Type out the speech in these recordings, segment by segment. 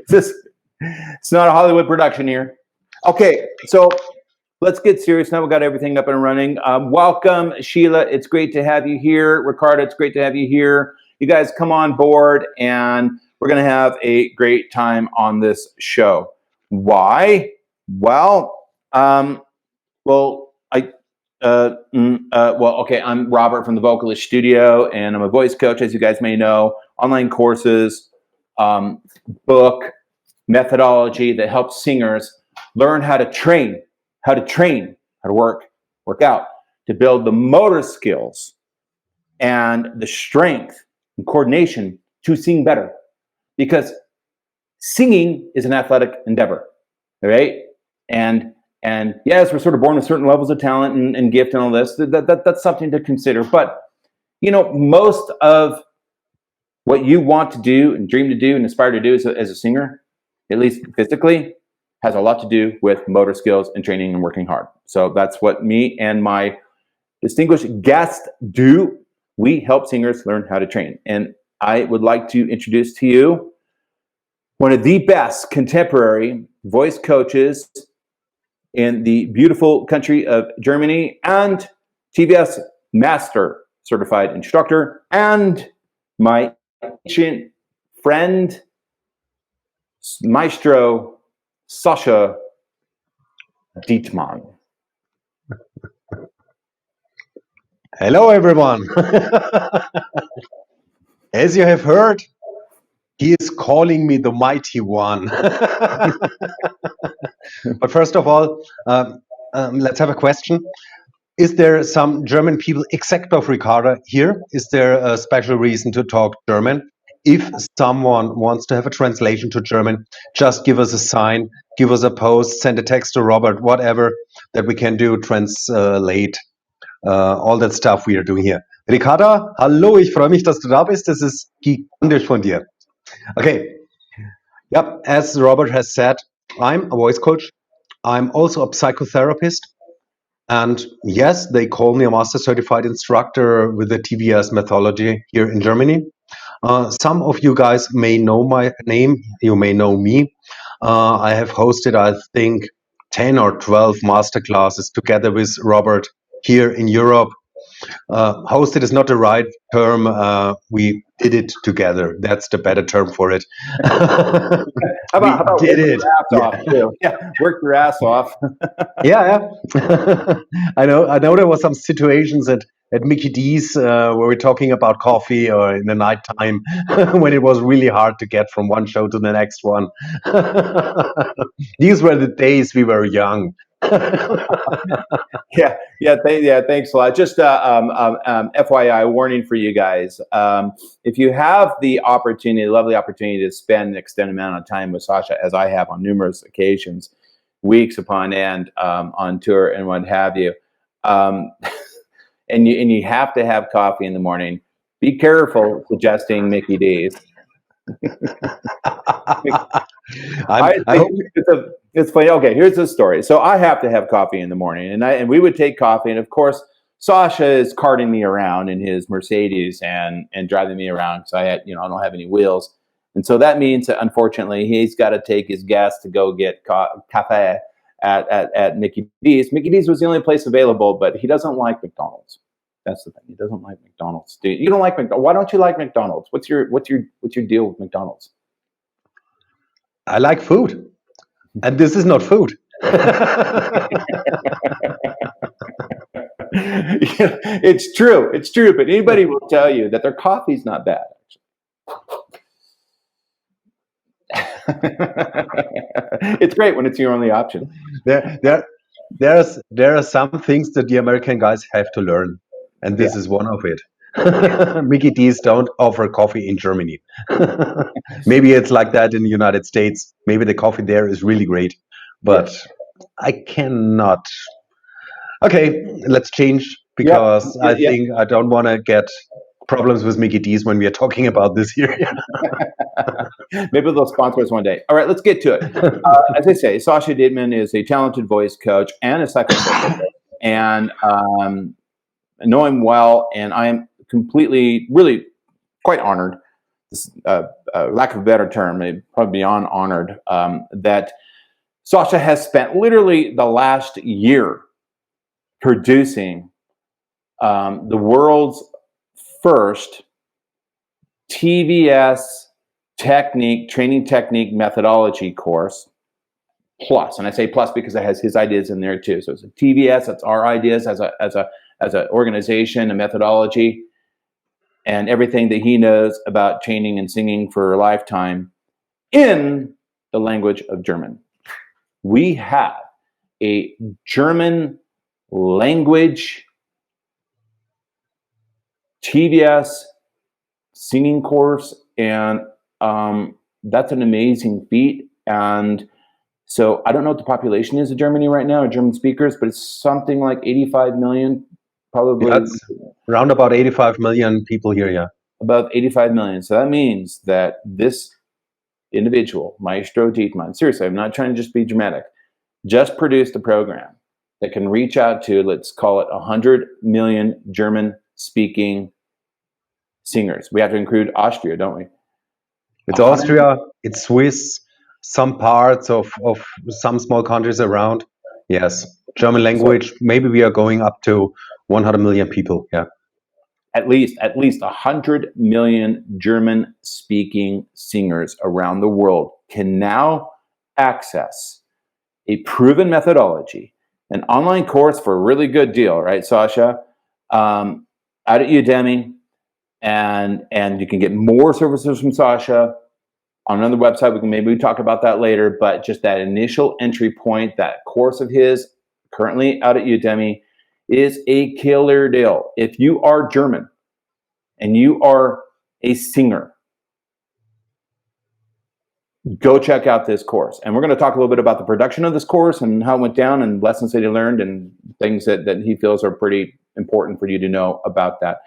It's not a Hollywood production here. Okay, so let's get serious now. We've got everything up and running. Welcome, Sheila. It's great to have you here. Ricardo, it's great to have you here. You guys come on board, and we're going to have a great time on this show. Why? Well, I'm Robert from the Vocalist Studio, and I'm a voice coach, as you guys may know. Online courses, book, methodology that helps singers learn how to train, how to work out, to build the motor skills and the strength and coordination to sing better. Because singing is an athletic endeavor, right? And yes, we're sort of born with certain levels of talent and gift and all this. That's something to consider. But, you know, most of what you want to do and dream to do and aspire to do as a singer, at least physically, has a lot to do with motor skills and training and working hard. So that's what me and my distinguished guest do. We help singers learn how to train. And I would like to introduce to you one of the best contemporary voice coaches in the beautiful country of Germany, and TVS Master Certified Instructor, and my ancient friend, Maestro Sascha Dittmann. Hello, everyone. As you have heard, he is calling me the mighty one. But first of all, let's have a question. Is there some German people, except of Ricardo, here? Is there a special reason to talk German? If someone wants to have a translation to German, just give us a sign, give us a post, send a text to Robert, whatever, that we can do, translate all that stuff we are doing here. Ricardo, hallo, ich freue mich, dass du da bist. Das ist gigantisch von dir. Okay. Yep, as Robert has said, I'm a voice coach. I'm also a psychotherapist. And yes, they call me a master certified instructor with the TVS methodology here in Germany. Some of you guys may know my name. You may know me. I have hosted, I think, 10 or 12 masterclasses together with Robert here in Europe. Hosted is not the right term. We did it together. That's the better term for it. How about did it? Work your ass off. Yeah. I know there were some situations at Mickey D's where we're talking about coffee, or in the nighttime when it was really hard to get from one show to the next one. These were the days we were young. Thanks a lot. Just FYI, warning for you guys. If you have the opportunity, lovely opportunity to spend an extended amount of time with Sascha, as I have on numerous occasions, weeks upon end, on tour and what have you, and you have to have coffee in the morning, be careful suggesting Mickey D's. It's funny. Okay, here's the story. So I have to have coffee in the morning, and we would take coffee, and of course, Sascha is carting me around in his Mercedes and driving me around because I don't have any wheels, and so that means that unfortunately he's got to take his guests to go get cafe at Mickey D's. Mickey D's was the only place available, but he doesn't like McDonald's. That's the thing. He doesn't like McDonald's. You don't like McDonald's. Why don't you like McDonald's? What's your deal with McDonald's? I like food, and this is not food. It's true. It's true. But anybody will tell you that their coffee's not bad. It's great when it's your only option. There are some things that the American guys have to learn, and this is one of it. Mickey D's don't offer coffee in Germany. Maybe it's like that in the United States. Maybe the coffee there is really great, but I cannot. Okay, let's change, because I think I don't want to get problems with Mickey D's when we are talking about this here. Maybe they'll sponsor us one day. All right, let's get to it. As I say, Sascha Dittmann is a talented voice coach and a psychotherapist, and I know him well, and I am really quite honored lack of a better term, probably beyond honored, that Sascha has spent literally the last year producing the world's first TVS training technique methodology course plus, and I say plus because it has his ideas in there too. So it's a TVS, that's our ideas as an organization, a methodology, and everything that he knows about training and singing for a lifetime in the language of German. We have a German language TVS singing course, and that's an amazing feat. And so I don't know what the population is of Germany right now, or German speakers, but it's something like 85 million, probably. That's around about 85 million people here, yeah. About 85 million. So that means that this individual, Maestro Dittmann, seriously, I'm not trying to just be dramatic, just produced a program that can reach out to, let's call it 100 million German-speaking singers. We have to include Austria, don't we? It's Austria, it's Swiss, some parts of some small countries around. Yes, German language, maybe we are going up to 100 million people, yeah. At least 100 million German-speaking singers around the world can now access a proven methodology, an online course for a really good deal, right, Sascha? Out at Udemy, and you can get more services from Sascha on another website. We can maybe talk about that later, but just that initial entry point, that course of his currently out at Udemy, is a killer deal. If you are German and you are a singer, go check out this course. And we're going to talk a little bit about the production of this course and how it went down and lessons that he learned and things that he feels are pretty important for you to know about that.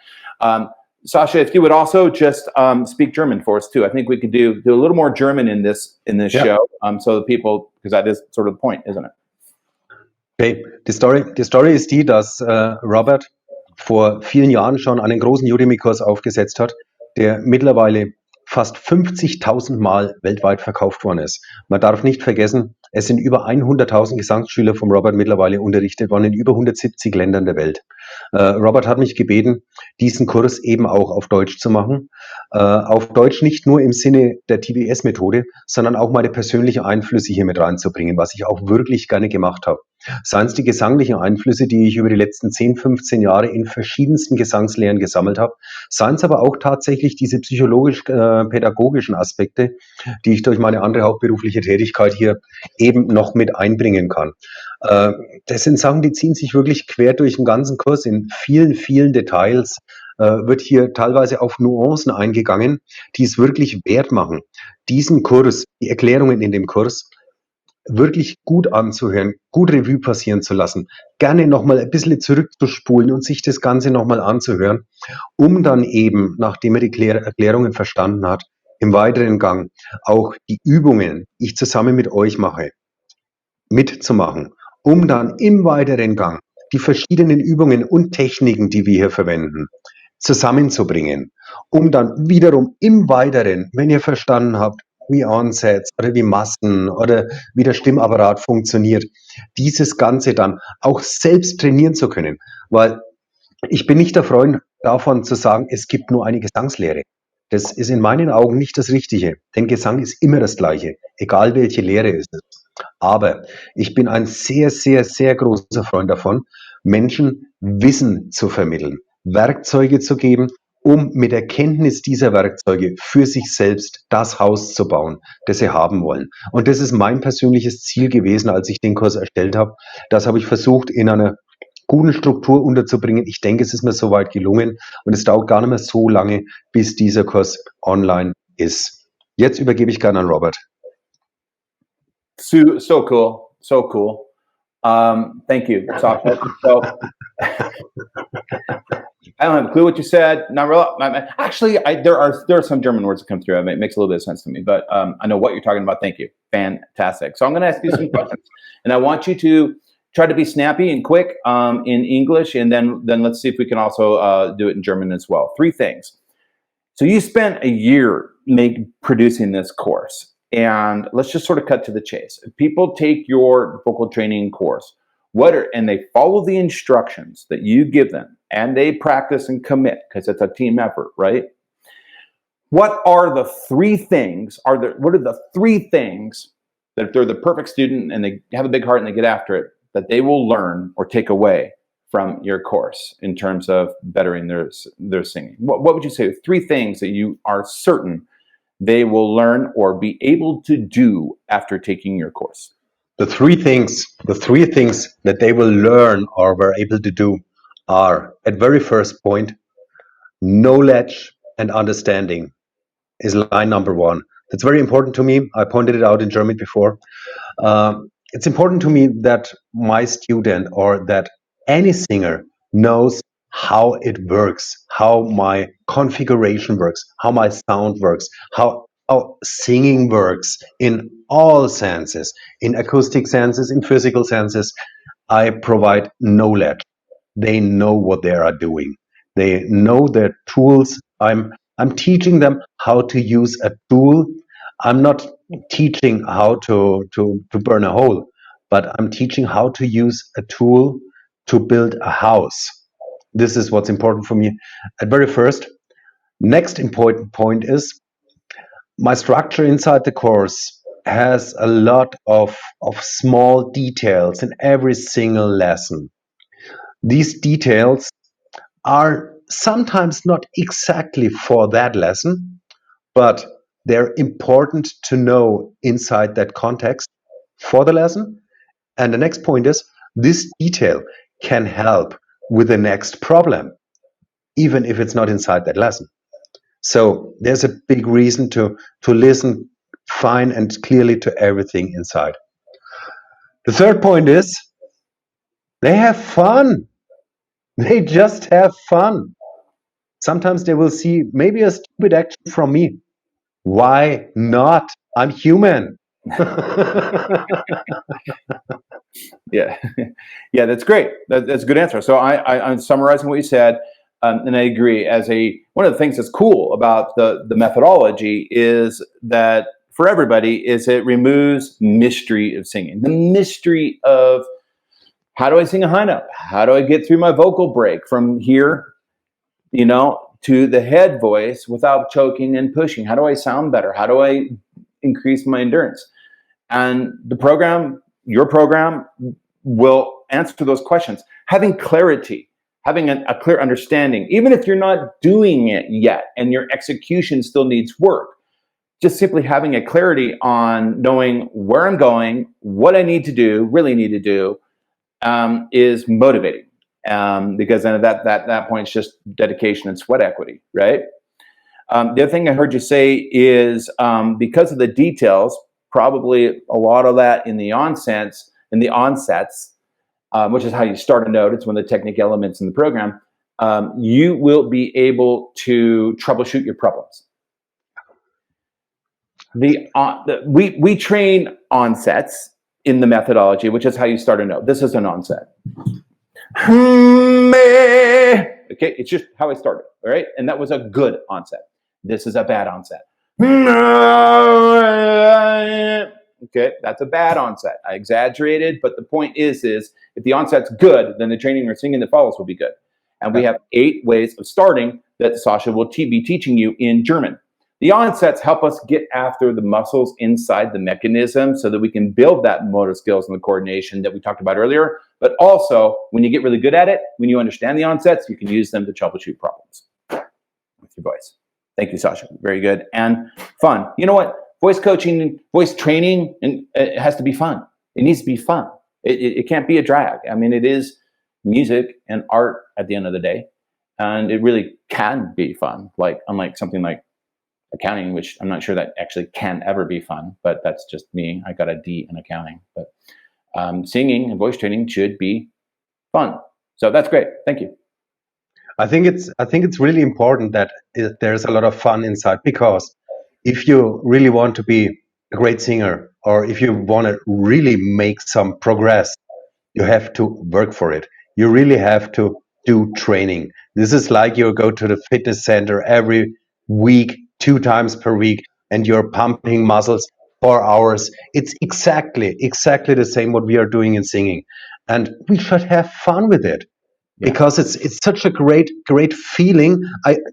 Sascha, if you would also just speak German for us too. I think we could do a little more German in this show, so that people, because that is sort of the point, isn't it? Okay, die Story ist die, dass Robert vor vielen Jahren schon einen großen Udemy-Kurs aufgesetzt hat, der mittlerweile fast 50.000 Mal weltweit verkauft worden ist. Man darf nicht vergessen, es sind über 100.000 Gesangsschüler vom Robert mittlerweile unterrichtet worden in über 170 Ländern der Welt. Robert hat mich gebeten, diesen Kurs eben auch auf Deutsch zu machen. Auf Deutsch nicht nur im Sinne der TVS-Methode, sondern auch meine persönlichen Einflüsse hier mit reinzubringen, was ich auch wirklich gerne gemacht habe. Seien es die gesanglichen Einflüsse, die ich über die letzten 10, 15 Jahre in verschiedensten Gesangslehren gesammelt habe, seien es aber auch tatsächlich diese psychologisch-pädagogischen Aspekte, die ich durch meine andere hauptberufliche Tätigkeit hier eben noch mit einbringen kann. Das sind Sachen, die ziehen sich wirklich quer durch den ganzen Kurs. In vielen, vielen Details wird hier teilweise auf Nuancen eingegangen, die es wirklich wert machen, diesen Kurs, die Erklärungen in dem Kurs, wirklich gut anzuhören, gut Revue passieren zu lassen, gerne nochmal ein bisschen zurückzuspulen und sich das Ganze nochmal anzuhören, um dann eben, nachdem er die Erklärungen verstanden hat, im weiteren Gang auch die Übungen, die ich zusammen mit euch mache, mitzumachen, um dann im weiteren Gang die verschiedenen Übungen und Techniken, die wir hier verwenden, zusammenzubringen, um dann wiederum im Weiteren, wenn ihr verstanden habt, wie Onsets oder wie Massen oder wie der Stimmapparat funktioniert, dieses Ganze dann auch selbst trainieren zu können. Weil ich bin nicht der Freund davon zu sagen, es gibt nur eine Gesangslehre. Das ist in meinen Augen nicht das Richtige, denn Gesang ist immer das Gleiche, egal welche Lehre es ist. Aber ich bin ein sehr, sehr, sehr großer Freund davon, Menschen Wissen zu vermitteln, Werkzeuge zu geben, um mit der Kenntnis dieser Werkzeuge für sich selbst das Haus zu bauen, das sie haben wollen. Und das ist mein persönliches Ziel gewesen, als ich den Kurs erstellt habe. Das habe ich versucht, in einer guten Struktur unterzubringen. Ich denke, es ist mir soweit gelungen und es dauert gar nicht mehr so lange, bis dieser Kurs online ist. Jetzt übergebe ich gerne an Robert. So cool. Thank you, Sascha. So, I don't have a clue what you said. Not really. Actually, there are some German words that come through. It makes a little bit of sense to me, but I know what you're talking about. Thank you. Fantastic. So I'm going to ask you some questions, and I want you to try to be snappy and quick in English, and then let's see if we can also do it in German as well. 3 things. So you spent a year producing this course. And let's just sort of cut to the chase. If people take your vocal training course, and they follow the instructions that you give them, and they practice and commit, because it's a team effort, right? What are the three things? What are the three things that, if they're the perfect student and they have a big heart and they get after it, that they will learn or take away from your course in terms of bettering their singing? What would you say? Three things that you are certain they will learn or be able to do after taking your course? The three things that they will learn or were able to do are, at very first point, knowledge and understanding is line number one. That's very important to me. I pointed it out in German before. It's important to me that my student or that any singer knows how it works, how my configuration works, how my sound works, how singing works in all senses, in acoustic senses, in physical senses. I provide knowledge. They know what they are doing. They know their tools. I'm teaching them how to use a tool. I'm not teaching how to burn a hole, but I'm teaching how to use a tool to build a house. This is what's important for me at very first. Next important point is my structure inside the course has a lot of small details in every single lesson. These details are sometimes not exactly for that lesson, but they're important to know inside that context for the lesson. And the next point is, this detail can help with the next problem, even if it's not inside that lesson. So there's a big reason to listen fine and clearly to everything inside. The third point is, they have fun. They just have fun. Sometimes they will see maybe a stupid action from me. Why not? I'm human. Yeah, yeah, that's great. That's a good answer. So I'm summarizing what you said, and I agree. One of the things that's cool about the methodology is that for everybody is it removes mystery of singing, the mystery of how do I sing a high note? How do I get through my vocal break from here, to the head voice without choking and pushing? How do I sound better? How do I increase my endurance? And your program will answer those questions. Having clarity, having a clear understanding, even if you're not doing it yet and your execution still needs work, just simply having a clarity on knowing where I'm going, what I really need to do, is motivating. Because then at that point, it's just dedication and sweat equity, right? The other thing I heard you say is because of the details, probably a lot of that in the onsets, which is how you start a note. It's one of the technique elements in the program. You will be able to troubleshoot your problems. We train onsets in the methodology, which is how you start a note. This is an onset. Okay, it's just how I started, all right? And that was a good onset. This is a bad onset. Okay, that's a bad onset. I exaggerated, but the point is if the onset's good, then the training or singing that follows will be good. And we have 8 ways of starting that Sascha will be teaching you in German. The onsets help us get after the muscles inside the mechanism so that we can build that motor skills and the coordination that we talked about earlier. But also, when you get really good at it, when you understand the onsets, you can use them to troubleshoot problems with your voice. Thank you, Sascha. Very good and fun. You know what? Voice coaching, voice training, and it has to be fun. It needs to be fun. It can't be a drag. I mean, it is music and art at the end of the day, and it really can be fun. Unlike something like accounting, which I'm not sure that actually can ever be fun, but that's just me. I got a D in accounting, but singing and voice training should be fun. So that's great. Thank you. I think it's really important that there's a lot of fun inside, because if you really want to be a great singer, or if you want to really make some progress, you have to work for it. You really have to do training. This is like you go to the fitness center every week 2 times per week and you're pumping muscles 4 hours. It's exactly the same what we are doing in singing. And we should have fun with it. Yeah. Because it's such a great feeling.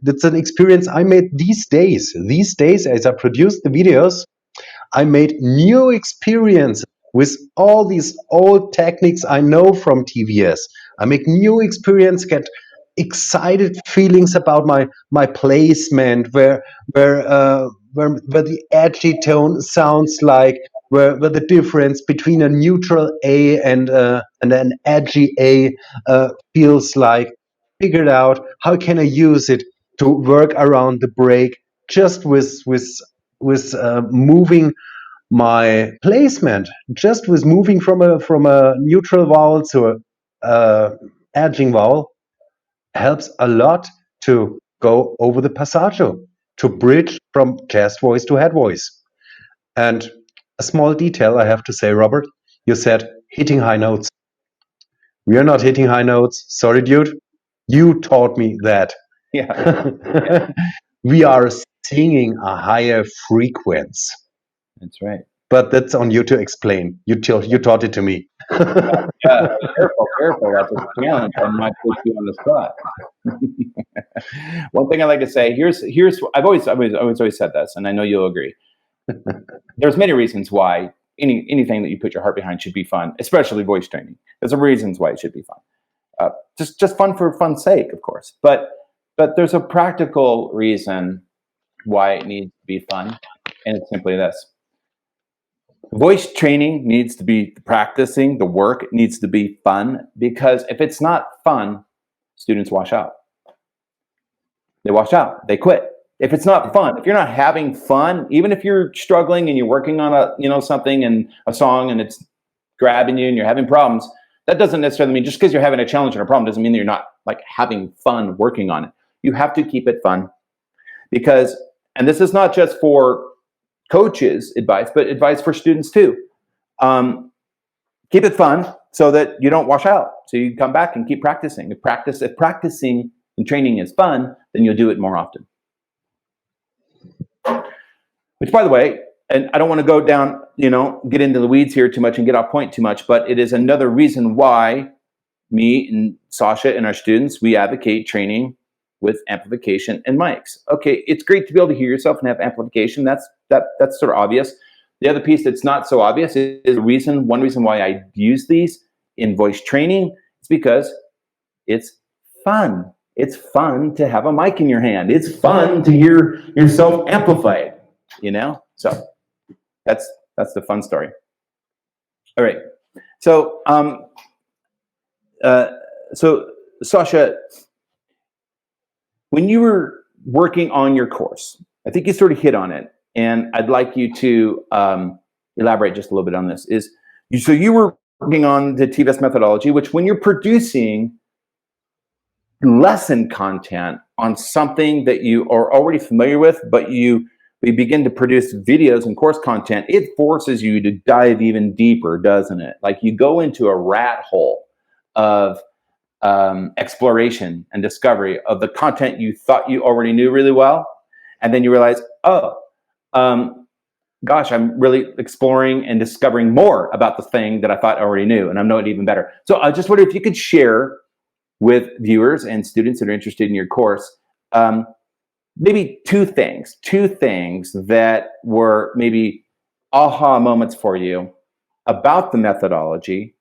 That's an experience I made these days. These days, as I produced the videos, I made new experience with all these old techniques I know from TVS. I make new experience, get excited feelings about my placement, where the edgy tone sounds like, where the difference between a neutral A and an edgy A feels like. Figured out how can I use it to work around the break just with moving my placement, just with moving from a neutral vowel to a edging vowel, helps a lot to go over the passaggio, to bridge from chest voice to head voice. And a small detail I have to say, Robert, you said hitting high notes. We are not hitting high notes. Sorry, dude. You taught me that. Yeah. We are singing a higher frequency. That's right. But that's on you to explain. You taught it to me. Yeah, careful. That's a challenge. I might put you on the spot. One thing I like to say, here's I've always said this, and I know you'll agree. There's many reasons why anything that you put your heart behind should be fun, especially voice training. There's some reasons why it should be fun. Just fun for fun's sake, of course. But there's a practical reason why it needs to be fun, and it's simply this. Voice training needs to be practicing, the work needs to be fun, because if it's not fun, students wash out. They wash out, they quit. If it's not fun, if you're not having fun, even if you're struggling and you're working on something and a song and it's grabbing you and you're having problems, that doesn't necessarily mean just because you're having a challenge and a problem doesn't mean that you're not like having fun working on it. You have to keep it fun, because, and this is not just for coaches advice, but advice for students too. Keep it fun so that you don't wash out. So you come back and keep practicing. If practicing and training is fun, then you'll do it more often. Which, by the way, and I don't want to go down, get into the weeds here too much and get off point too much, but it is another reason why me and Sascha and our students, we advocate training with amplification and mics. Okay, it's great to be able to hear yourself and have amplification. That's sort of obvious. The other piece that's not so obvious is one reason why I use these in voice training is because it's fun. It's fun to have a mic in your hand. It's fun to hear yourself amplified, So that's the fun story. All right. So Sascha, when you were working on your course, I think you sort of hit on it, and I'd like you to elaborate just a little bit on this. So you were working on the TVS methodology, which when you're producing lesson content on something that you are already familiar with, but we begin to produce videos and course content, it forces you to dive even deeper, doesn't it? Like you go into a rat hole of exploration and discovery of the content you thought you already knew really well, and then you realize, gosh, I'm really exploring and discovering more about the thing that I thought I already knew, and I know it even better. So I just wonder if you could share with viewers and students that are interested in your course, maybe two things that were maybe aha moments for you about the methodology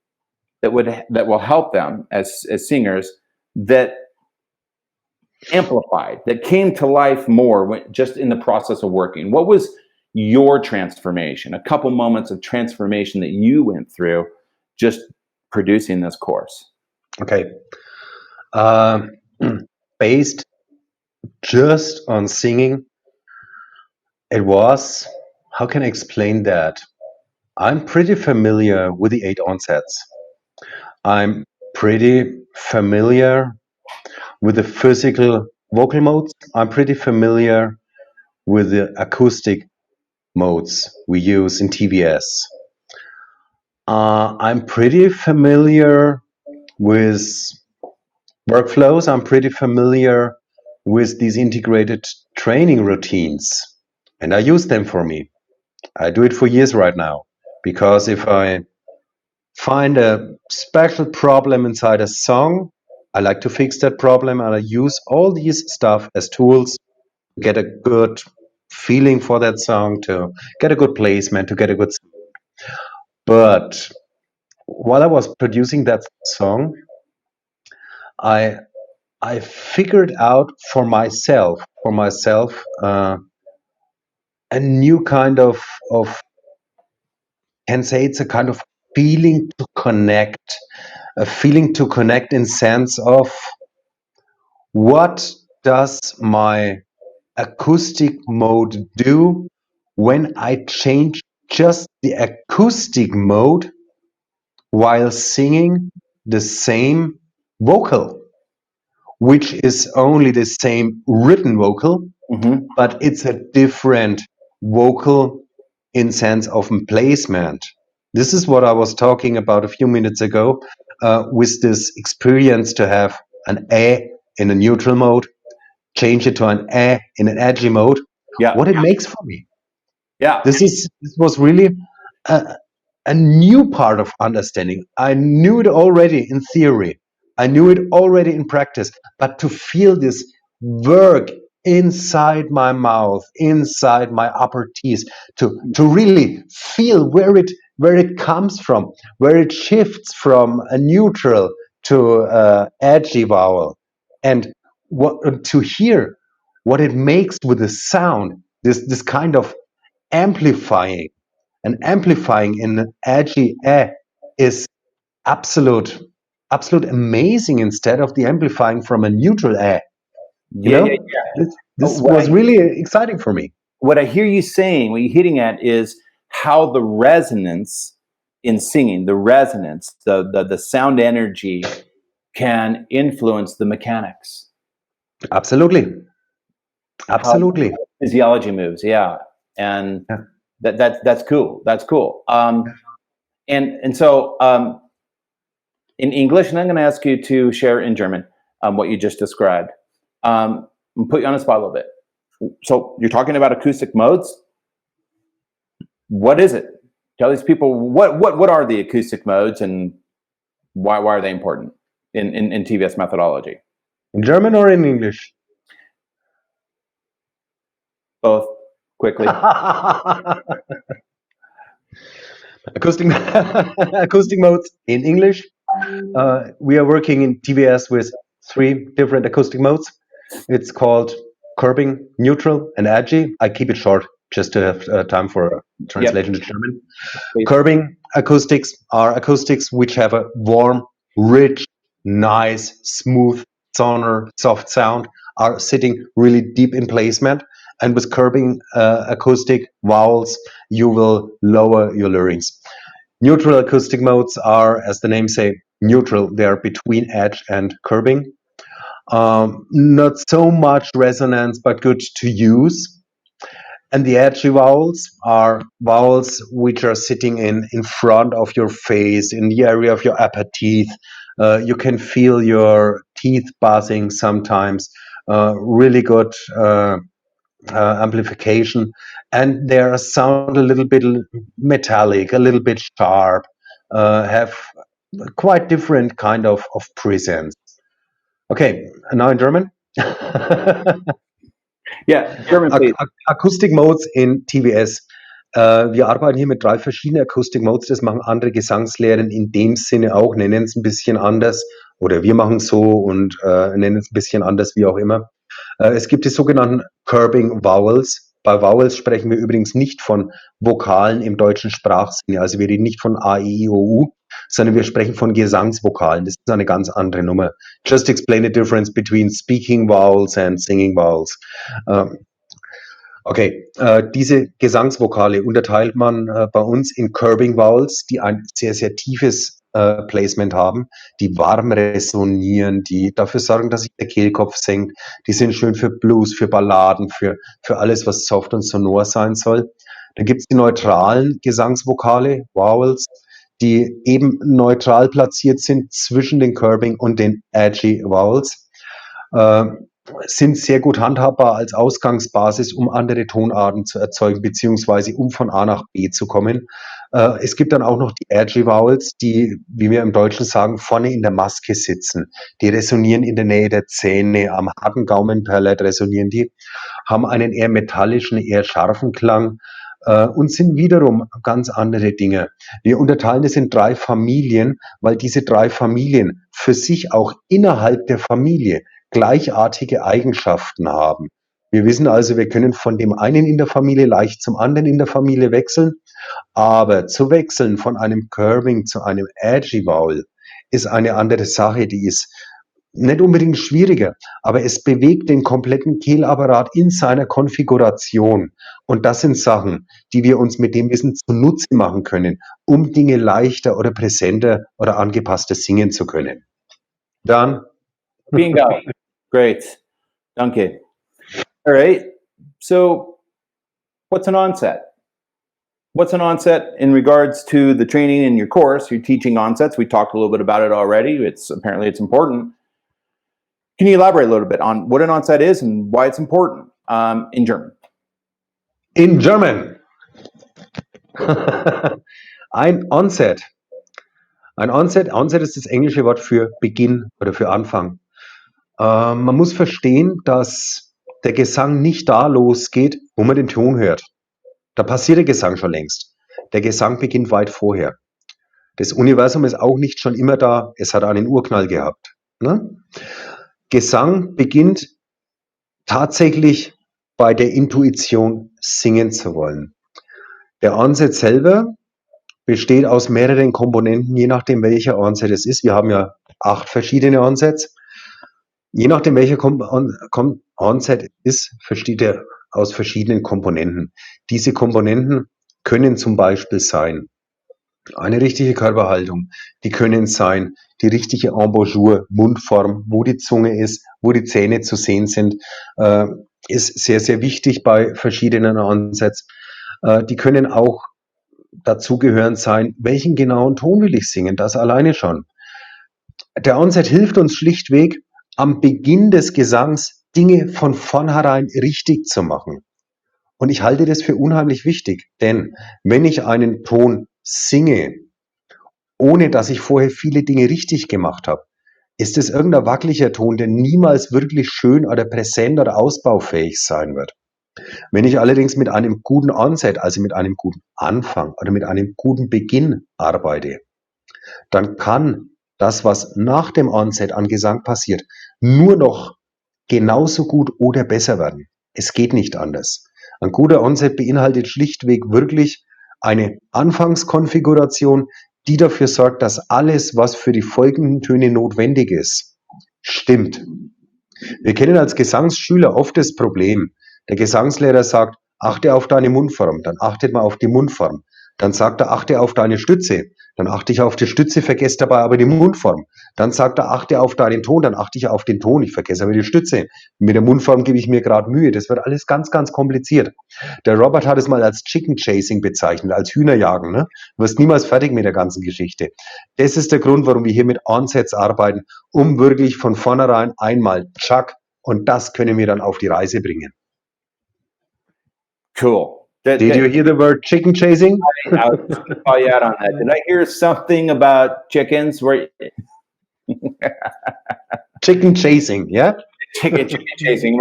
that will help them as singers, that amplified, that came to life more just in the process of working. What was your transformation? A couple moments of transformation that you went through just producing this course. Okay. Based just on singing, it was, how can I explain that? I'm pretty familiar with the 8 onsets. I'm pretty familiar with the physical vocal modes. I'm pretty familiar with the acoustic modes we use in TVS. I'm pretty familiar with workflows. I'm pretty familiar with these integrated training routines, and I use them for me. I do it for years right now, because if I find a special problem inside a song, I like to fix that problem, and I use all these stuff as tools to get a good feeling for that song, to get a good placement, to get a good. But while I was producing that song, I figured out for myself a new kind of can say it's a kind of feeling to connect, a feeling to connect in sense of what does my acoustic mode do when I change just the acoustic mode while singing the same vocal, which is only the same written vocal, but it's a different vocal in sense of placement. This is what I was talking about a few minutes ago, with this experience to have an A in a neutral mode, change it to an A in an edgy mode. Yeah. What it makes for me. Yeah. This was really a new part of understanding. I knew it already in theory. I knew it already in practice, but to feel this work inside my mouth, inside my upper teeth, to really feel where it comes from, where it shifts from a neutral to a edgy vowel, and what to hear what it makes with the sound, this kind of amplifying. And amplifying in an edgy is absolute amazing, instead of the amplifying from a neutral You know, this was really exciting for me. What I hear you saying, what you're hitting at, is how the resonance in singing, the sound energy can influence the mechanics. Absolutely. Absolutely. How physiology moves, yeah. And that's cool. That's cool. And so in English, and I'm going to ask you to share in German what you just described. I'll put you on the spot a little bit. So you're talking about acoustic modes. What is it? Tell these people what are the acoustic modes, and why are they important in TVS methodology? In German or in English? Both, quickly. Acoustic modes in English. We are working in TVS with 3 different acoustic modes. It's called curbing, neutral, and edgy. I keep it short just to have time for translation to German. Curbing acoustics are acoustics which have a warm, rich, nice, smooth, sonor, soft sound, are sitting really deep in placement. And with curbing acoustic vowels, you will lower your larynx. Neutral acoustic modes are, as the name say, neutral. They are between edge and curbing. Not so much resonance, but good to use. And the edgy vowels are vowels which are sitting in front of your face, in the area of your upper teeth. You can feel your teeth buzzing sometimes. Really good amplification, and they sound a little bit metallic, a little bit sharp, have quite different kind of presence. Okay, now in German. Yeah, German, please. Acoustic Modes in TVS. Wir arbeiten hier mit 3 verschiedenen Acoustic Modes. Das machen andere Gesangslehren in dem Sinne auch, nennen es ein bisschen anders. Oder wir machen es so und nennen es ein bisschen anders, wie auch immer. Es gibt die sogenannten Curbing Vowels. Bei Vowels sprechen wir übrigens nicht von Vokalen im deutschen Sprachsinne. Also wir reden nicht von A, I, I, O, U, sondern wir sprechen von Gesangsvokalen. Das ist eine ganz andere Nummer. Just explain the difference between speaking vowels and singing vowels. Okay, diese Gesangsvokale unterteilt man bei uns in Curbing Vowels, die ein sehr, sehr tiefes Placement haben, die warm resonieren, die dafür sorgen, dass sich der Kehlkopf senkt. Die sind schön für Blues, für Balladen, für alles, was soft und sonor sein soll. Dann gibt es die neutralen Gesangsvokale, Vowels, die eben neutral platziert sind zwischen den Curbing und den Edgy Vowels. sind sehr gut handhabbar als Ausgangsbasis, um andere Tonarten zu erzeugen, beziehungsweise um von A nach B zu kommen. Es gibt dann auch noch die Edgy-Vowels, die, wie wir im Deutschen sagen, vorne in der Maske sitzen. Die resonieren in der Nähe der Zähne, am harten Gaumenperlett resonieren die, haben einen eher metallischen, eher scharfen Klang und sind wiederum ganz andere Dinge. Wir unterteilen es in 3 Familien, weil diese 3 Familien für sich auch innerhalb der Familie gleichartige Eigenschaften haben. Wir wissen also, wir können von dem einen in der Familie leicht zum anderen in der Familie wechseln, aber zu wechseln von einem Curving zu einem Edgy Vowel ist eine andere Sache, die ist nicht unbedingt schwieriger, aber es bewegt den kompletten Kehlapparat in seiner Konfiguration. Und das sind Sachen, die wir uns mit dem Wissen zunutze machen können, um Dinge leichter oder präsenter oder angepasster singen zu können. Dann Bingo. Great. Danke. All right. So what's an onset? What's an onset in regards to the training in your course? You're teaching onsets. We talked a little bit about it already. Apparently it's important. Can you elaborate a little bit on what an onset is and why it's important in German? in German. Ein Onset. Onset ist das englische Wort für Beginn oder für Anfang. Man muss verstehen, dass der Gesang nicht da losgeht, wo man den Ton hört. Da passiert der Gesang schon längst. Der Gesang beginnt weit vorher. Das Universum ist auch nicht schon immer da, es hat einen Urknall gehabt. Ne? Gesang beginnt tatsächlich bei der Intuition, singen zu wollen. Der Onset selber besteht aus mehreren Komponenten, je nachdem welcher Onset es ist. Wir haben ja 8 verschiedene Onsets. Je nachdem welcher Onset ist, besteht er aus verschiedenen Komponenten. Diese Komponenten können zum Beispiel sein eine richtige Körperhaltung, die können sein die richtige Embouchure, Mundform, wo die Zunge ist, wo die Zähne zu sehen sind, ist sehr, sehr wichtig bei verschiedenen Onsets. Die können auch dazugehören sein, welchen genauen Ton will ich singen, das alleine schon. Der Onset hilft uns schlichtweg, am Beginn des Gesangs Dinge von vornherein richtig zu machen. Und ich halte das für unheimlich wichtig, denn wenn ich einen Ton singe, ohne dass ich vorher viele Dinge richtig gemacht habe, ist es irgendein wackeliger Ton, der niemals wirklich schön oder präsent oder ausbaufähig sein wird. Wenn ich allerdings mit einem guten Onset, also mit einem guten Anfang oder mit einem guten Beginn arbeite, dann kann das, was nach dem Onset an Gesang passiert, nur noch genauso gut oder besser werden. Es geht nicht anders. Ein guter Onset beinhaltet schlichtweg wirklich eine Anfangskonfiguration, die dafür sorgt, dass alles, was für die folgenden Töne notwendig ist, stimmt. Wir kennen als Gesangsschüler oft das Problem. Der Gesangslehrer sagt, achte auf deine Mundform, dann achtet man auf die Mundform. Dann sagt er, achte auf deine Stütze, dann achte ich auf die Stütze, vergesse dabei aber die Mundform. Dann sagt er, achte auf deinen Ton, dann achte ich auf den Ton, ich vergesse aber die Stütze. Mit der Mundform gebe ich mir gerade Mühe, das wird alles ganz, ganz kompliziert. Der Robert hat es mal als Chicken Chasing bezeichnet, als Hühnerjagen. Ne? Du wirst niemals fertig mit der ganzen Geschichte. Das ist der Grund, warum wir hier mit Onsets arbeiten, um wirklich von vornherein einmal tschack, und das können wir dann auf die Reise bringen. Cool. Did you hear the word chicken chasing? I was just gonna call you out on that. Did I hear something about chickens? Where Chicken chasing, yeah. chicken chasing,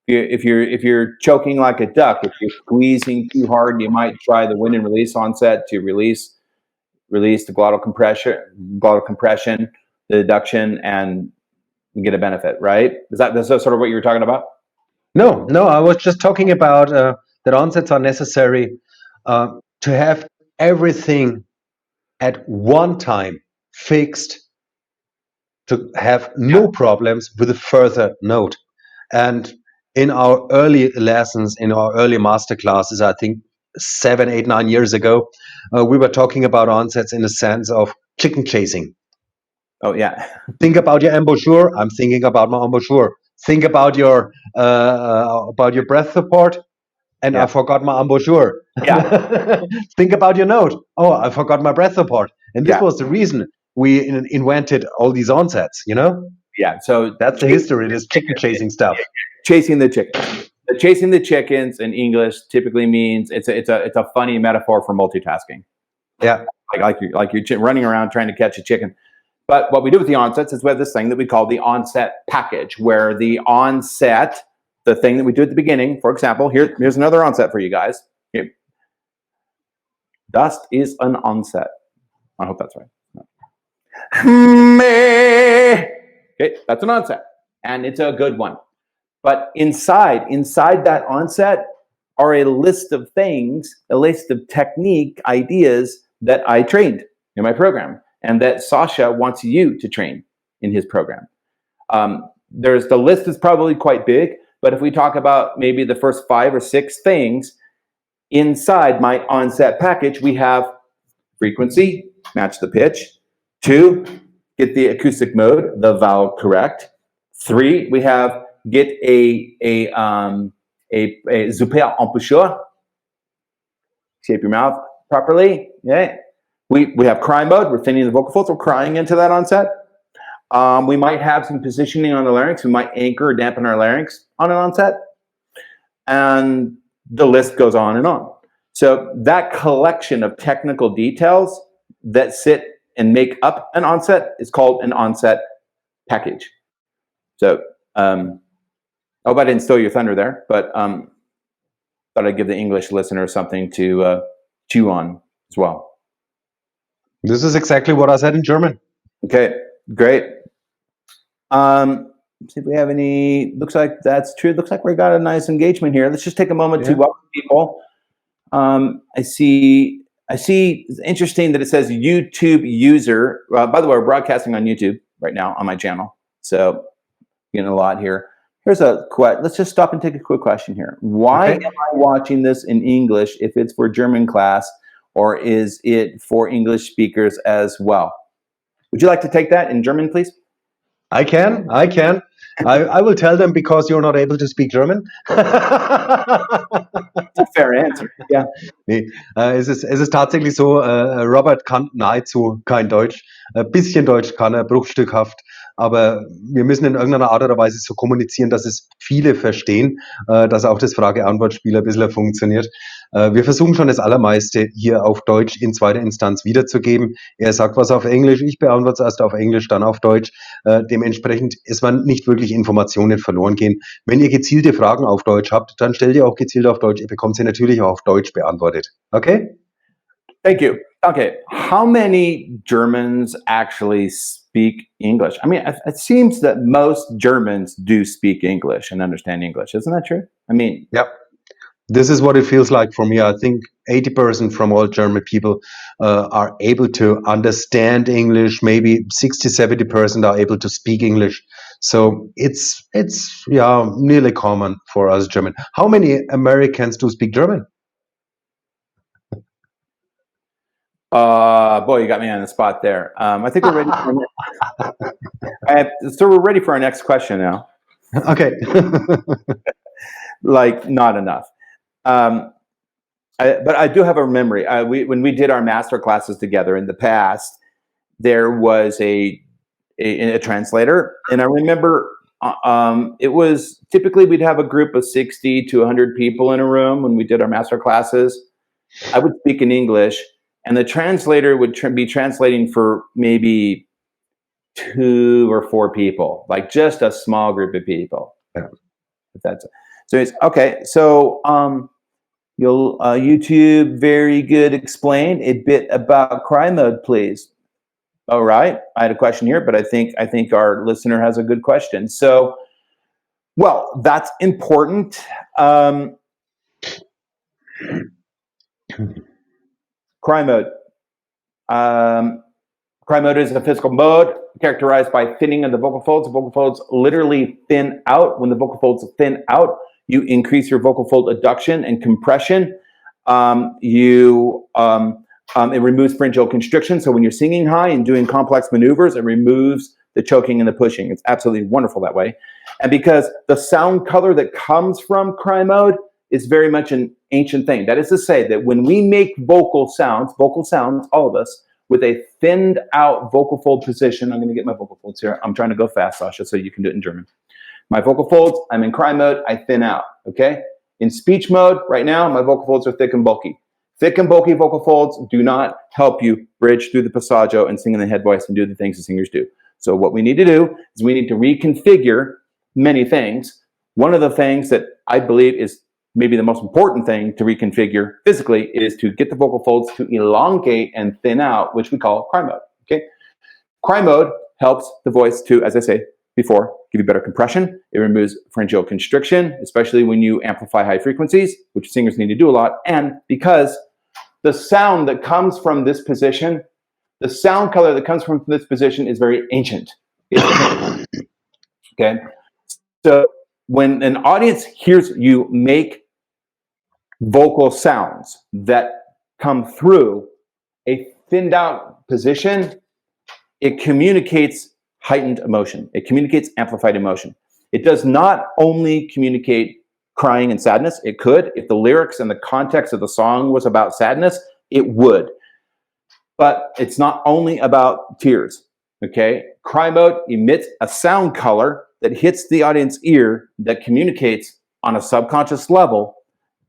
if you're choking like a duck, if you're squeezing too hard, you might try the wind and release onset to release the glottal compression, the deduction, and get a benefit. Right? That's sort of what you were talking about? No, I was just talking about that onsets are necessary to have everything at one time fixed, to have no problems with a further note. And in our early lessons, in our early master classes, I think 7, 8, 9 years ago, we were talking about onsets in the sense of chicken chasing. Oh, yeah. Think about your embouchure. I'm thinking about my embouchure. Think about your breath support, and yeah. I forgot my embouchure. Yeah. Think about your note. Oh, I forgot my breath support. And this was the reason we invented all these onsets, you know? Yeah, so that's the history. This chicken chasing stuff. Chasing the chickens. Chasing the chickens in English typically means it's a funny metaphor for multitasking. Yeah, like you're running around trying to catch a chicken. But what we do with the onsets is we have this thing that we call the onset package, where the onset, the thing that we do at the beginning, for example, here's another onset for you guys. Here. Dust is an onset. I hope that's right. Okay, that's an onset, and it's a good one. But inside that onset are a list of things, a list of technique ideas that I trained in my program, and that Sascha wants you to train in his program. There's the list is probably quite big, but if we talk about maybe the first 5 or 6 things inside my onset package, we have frequency, match the pitch. 2, get the acoustic mode, the vowel correct. 3, we have get a super embouchure, shape your mouth properly. Yeah. We have cry mode. We're thinning the vocal folds. We're crying into that onset. We might have some positioning on the larynx. We might anchor or dampen our larynx on an onset. And the list goes on and on. So that collection of technical details that sit and make up an onset is called an onset package. So I hope I didn't steal your thunder there, but thought I'd give the English listener something to chew on as well. This is exactly what I said in German. Okay, great. See if we have any. Looks like that's true. Looks like we got a nice engagement here. Let's just take a moment to welcome people. I see. It's interesting that it says YouTube user. By the way, we're broadcasting on YouTube right now on my channel, so getting a lot here. Here's a question. Let's just stop and take a quick question here. Why am I watching this in English if it's for German class, or is it for English speakers as well? Would you like to take that in German, please? I can. I will tell them because you're not able to speak German. That's a fair answer. Ja. Nee, es ist tatsächlich so, Robert kann nahezu kein Deutsch. Ein bisschen Deutsch kann er, bruchstückhaft. Aber wir müssen in irgendeiner Art oder Weise so kommunizieren, dass es viele verstehen, dass auch das Frage-Antwort-Spiel ein bisschen funktioniert. Wir versuchen schon das Allermeiste hier auf Deutsch in zweiter Instanz wiederzugeben. Er sagt was auf Englisch, ich beantworte es erst auf Englisch, dann auf Deutsch. Dementsprechend, es werden nicht wirklich Informationen verloren gehen. Wenn ihr gezielte Fragen auf Deutsch habt, dann stellt ihr auch gezielt auf Deutsch. Ihr bekommt sie natürlich auch auf Deutsch beantwortet. Okay? Thank you. Okay. How many Germans actually speak English? I mean, it seems that most Germans do speak English and understand English. Isn't that true? I mean, yep. This is what it feels like for me. I think 80% from all German people are able to understand English. Maybe 60-70% are able to speak English. So it's nearly common for us German. How many Americans do speak German? Boy, you got me on the spot there. I think we're ready. So we're ready for our next question now. Okay. Like, not enough. But I do have a memory. When we did our master classes together in the past, there was a translator, and I remember it was typically we'd have a group of 60 to 100 people in a room when we did our master classes. I would speak in English, and the translator would be translating for maybe 2 or 4 people, like just a small group of people. Yeah. So it's okay. So you'll YouTube, very good. Explain a bit about cry mode, please. All right. I had a question here, but I think our listener has a good question. So, well, that's important. Cry mode. Cry mode is a physical mode characterized by thinning of the vocal folds. The vocal folds literally thin out. When the vocal folds thin out, you increase your vocal fold adduction and compression. It removes pharyngeal constriction. So when you're singing high and doing complex maneuvers, it removes the choking and the pushing. It's absolutely wonderful that way. And because the sound color that comes from cry mode is very much an ancient thing. That is to say that when we make vocal sounds, all of us, with a thinned out vocal fold position. I'm going to get my vocal folds here. I'm trying to go fast, Sasha, so you can do it in German. My vocal folds, I'm in cry mode, I thin out, okay? In speech mode, right now, my vocal folds are thick and bulky. Thick and bulky vocal folds do not help you bridge through the passaggio and sing in the head voice and do the things the singers do. So what we need to do is we need to reconfigure many things. One of the things that I believe is maybe the most important thing to reconfigure physically is to get the vocal folds to elongate and thin out, which we call cry mode, okay? Cry mode helps the voice to, as I say before, give you better compression. It removes pharyngeal constriction, especially when you amplify high frequencies, which singers need to do a lot. And because the sound that comes from this position, the sound color that comes from this position is very ancient. Okay? So when an audience hears you make vocal sounds that come through a thinned out position, it communicates heightened emotion. It communicates amplified emotion. It does not only communicate crying and sadness. It could. If the lyrics and the context of the song was about sadness, it would. But it's not only about tears, okay? Cry mode emits a sound color that hits the audience ear that communicates on a subconscious level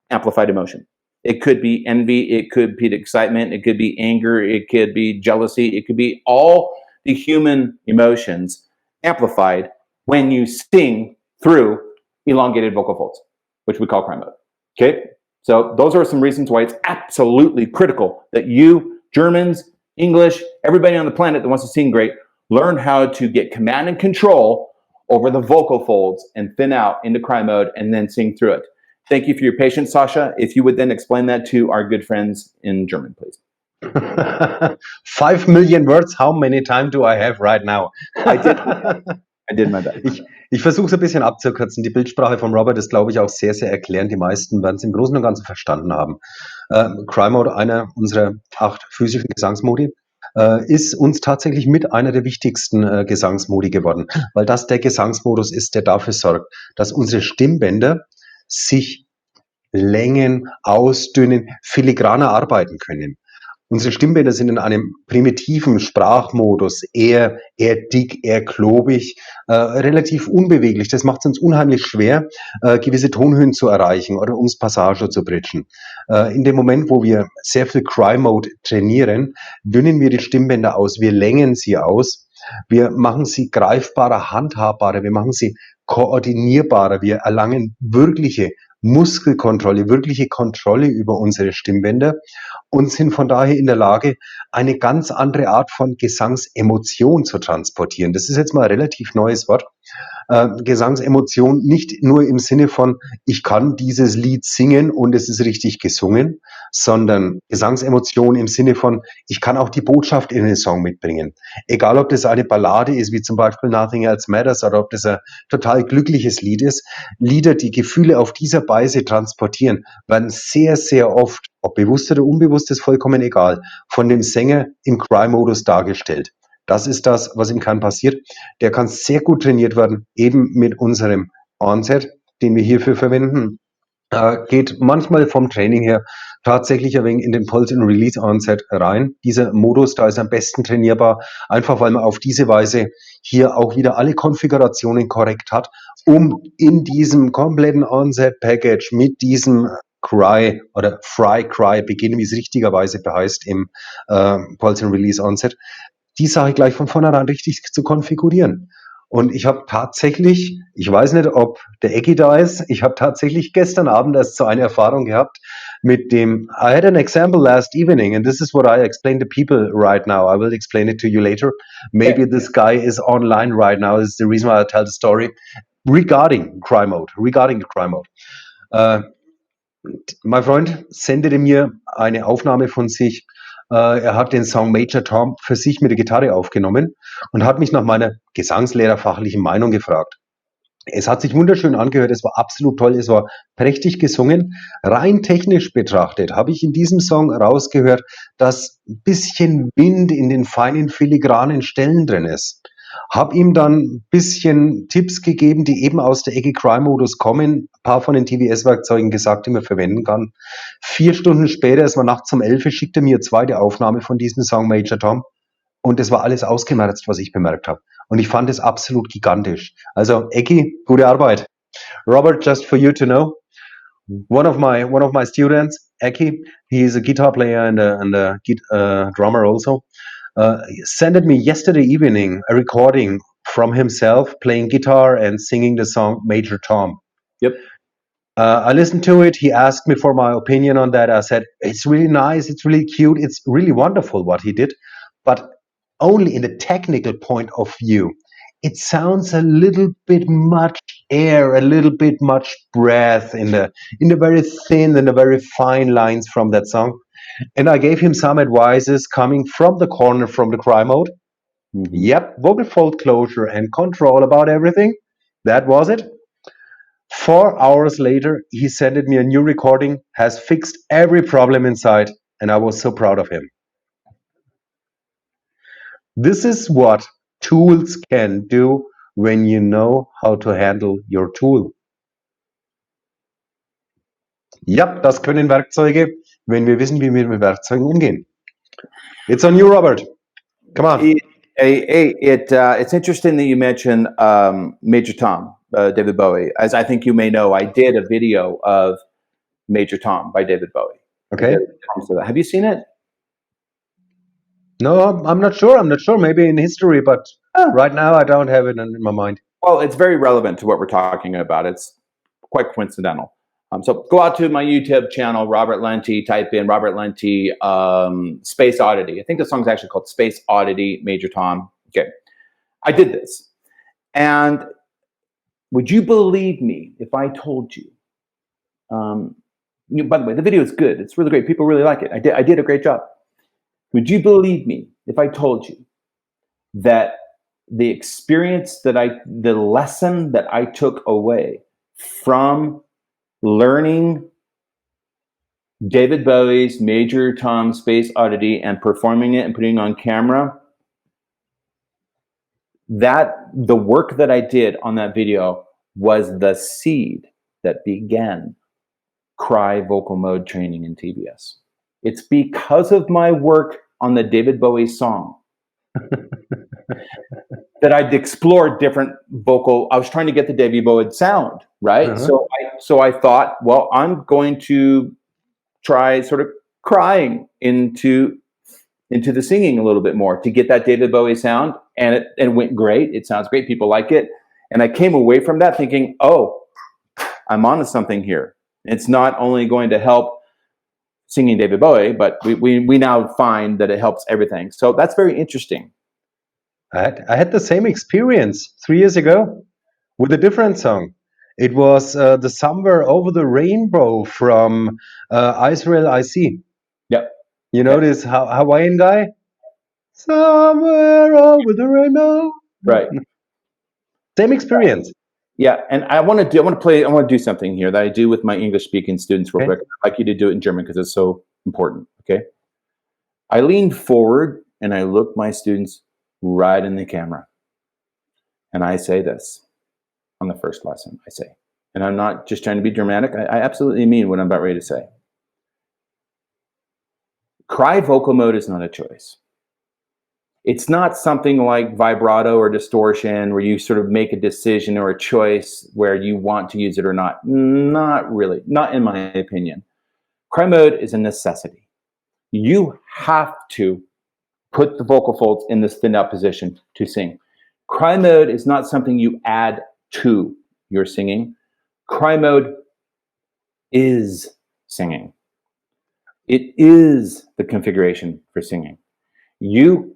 amplified emotion. It could be envy, it could be excitement, it could be anger, it could be jealousy, it could be all the human emotions amplified when you sing through elongated vocal folds, which we call cry mode, okay? So those are some reasons why it's absolutely critical that you, Germans, English, everybody on the planet that wants to sing great, learn how to get command and control over the vocal folds and thin out into cry mode and then sing through it. Thank you for your patience, Sascha. If you would then explain that to our good friends in German, please. 5 million words, how many time do I have right now? I did my best. Ich versuche es ein bisschen abzukürzen. Die Bildsprache von Robert ist, glaube ich, auch sehr, sehr erklärend. Die meisten werden es im Großen und Ganzen verstanden haben. Cry Mode, einer unserer 8 physischen Gesangsmodi, ist uns tatsächlich mit einer der wichtigsten Gesangsmodi geworden, weil das der Gesangsmodus ist, der dafür sorgt, dass unsere Stimmbänder sich längen, ausdünnen, filigraner arbeiten können. Unsere Stimmbänder sind in einem primitiven Sprachmodus eher dick, eher klobig, relativ unbeweglich. Das macht es uns unheimlich schwer, gewisse Tonhöhen zu erreichen oder ums Passaggio zu bridgen. In dem Moment, wo wir sehr viel Cry Mode trainieren, dünnen wir die Stimmbänder aus, wir längen sie aus, wir machen sie greifbarer, handhabbarer, wir machen sie koordinierbarer, wir erlangen wirkliche Muskelkontrolle, wirkliche Kontrolle über unsere Stimmbänder und sind von daher in der Lage, eine ganz andere Art von Gesangsemotion zu transportieren. Das ist jetzt mal ein relativ neues Wort. Gesangsemotion nicht nur im Sinne von, ich kann dieses Lied singen und es ist richtig gesungen, sondern Gesangsemotion im Sinne von, ich kann auch die Botschaft in den Song mitbringen. Egal, ob das eine Ballade ist, wie zum Beispiel Nothing Else Matters, oder ob das ein total glückliches Lied ist. Lieder, die Gefühle auf dieser Weise transportieren, werden sehr, sehr oft, ob bewusst oder unbewusst, ist vollkommen egal, von dem Sänger im Cry-Modus dargestellt. Das ist das, was im Kern passiert. Der kann sehr gut trainiert werden, eben mit unserem Onset, den wir hierfür verwenden. Geht manchmal vom Training her tatsächlich ein wenig in den Pulse and Release Onset rein. Dieser Modus, da ist am besten trainierbar, einfach weil man auf diese Weise hier auch wieder alle Konfigurationen korrekt hat, um in diesem kompletten Onset Package mit diesem Cry oder Fry Cry beginnen, wie es richtigerweise heißt im Pulse and Release Onset, die Sache gleich von vornherein richtig zu konfigurieren. Und ich habe tatsächlich, ich weiß nicht, ob der Ecki da ist, ich habe tatsächlich gestern Abend erst so eine Erfahrung gehabt mit dem, I had an example last evening and this is what I explain to people right now. I will explain it to you later. Maybe this guy is online right now. This is the reason why I tell the story regarding Cry Mode. Mein Freund sendete mir eine Aufnahme von sich. Er hat den Song Major Tom für sich mit der Gitarre aufgenommen und hat mich nach meiner gesangslehrerfachlichen Meinung gefragt. Es hat sich wunderschön angehört, es war absolut toll, es war prächtig gesungen. Rein technisch betrachtet habe ich in diesem Song rausgehört, dass ein bisschen Wind in den feinen filigranen Stellen drin ist. Habe ihm dann ein bisschen Tipps gegeben, die eben aus der Ecke Cry-Modus kommen, ein paar von den TVS-Werkzeugen gesagt, die man verwenden kann. 4 Stunden später, es war nachts um 11 Uhr, schickte mir eine zweite Aufnahme von diesem Song Major Tom. Und es war alles ausgemerzt, was ich bemerkt habe. Und ich fand es absolut gigantisch. Also, Eki, gute Arbeit. Robert, just for you to know, one of my students, Eki, he is a guitar player and a drummer also, sent me yesterday evening a recording from himself playing guitar and singing the song Major Tom. Yep. I listened to it. He asked me for my opinion on that. I said, it's really nice. It's really cute. It's really wonderful what he did. But only in the technical point of view, it sounds a little bit much air, a little bit much breath in the very thin and the very fine lines from that song. And I gave him some advices coming from the corner from the cry mode. Mhm. Yep, vocal fold closure and control about everything. That was it. 4 hours later, he sent me a new recording, has fixed every problem inside, and I was so proud of him. This is what tools can do when you know how to handle your tool. Ja, das können Werkzeuge, wenn wir wissen, wie wir mit Werkzeugen umgehen. It's on you, Robert. Come on. It's interesting that you mentioned Major Tom, David Bowie. As I think you may know, I did a video of Major Tom by David Bowie. Okay. Have you seen it? No, I'm not sure. I'm not sure. Maybe in history, but right now I don't have it in my mind. Well, it's very relevant to what we're talking about. It's quite coincidental. So go out to my YouTube channel, Robert Lunte, type in Robert Lunte, Space Oddity. I think the song's actually called Space Oddity, Major Tom. Okay. I did this. And would you believe me if I told you, by the way, the video is good. It's really great. People really like it. I did a great job. Would you believe me if I told you that the experience the lesson that I took away from learning David Bowie's Major Tom Space Oddity and performing it and putting it on camera, that the work that I did on that video was the seed that began cry vocal mode training in TBS. It's because of my work on the David Bowie song that I'd explored different vocal. I was trying to get the David Bowie sound, right? Uh-huh. So I thought, well, I'm going to try sort of crying into the singing a little bit more to get that David Bowie sound, and it went great. It sounds great. People like it, and I came away from that thinking, oh, I'm onto something here. It's not only going to help singing David Bowie, but we now find that it helps everything. So that's very interesting. I had the same experience 3 years ago with a different song. It was the Somewhere Over the Rainbow from Israel IC. Yep. You know this Hawaiian guy? Somewhere over the rainbow. Right. Same experience. Yeah, and I want to do something here that I do with my English speaking students real quick. I'd like you to do it in German because it's so important. Okay. I lean forward and I look my students right in the camera, and I say this on the first lesson. I say, and I'm not just trying to be dramatic. I absolutely mean what I'm about ready to say. Cry vocal mode is not a choice. It's not something like vibrato or distortion where you sort of make a decision or a choice where you want to use it or not. Not really, not in my opinion. Cry mode is a necessity. You have to put the vocal folds in this thinned out position to sing. Cry mode is not something you add to your singing. Cry mode is singing. It is the configuration for singing. You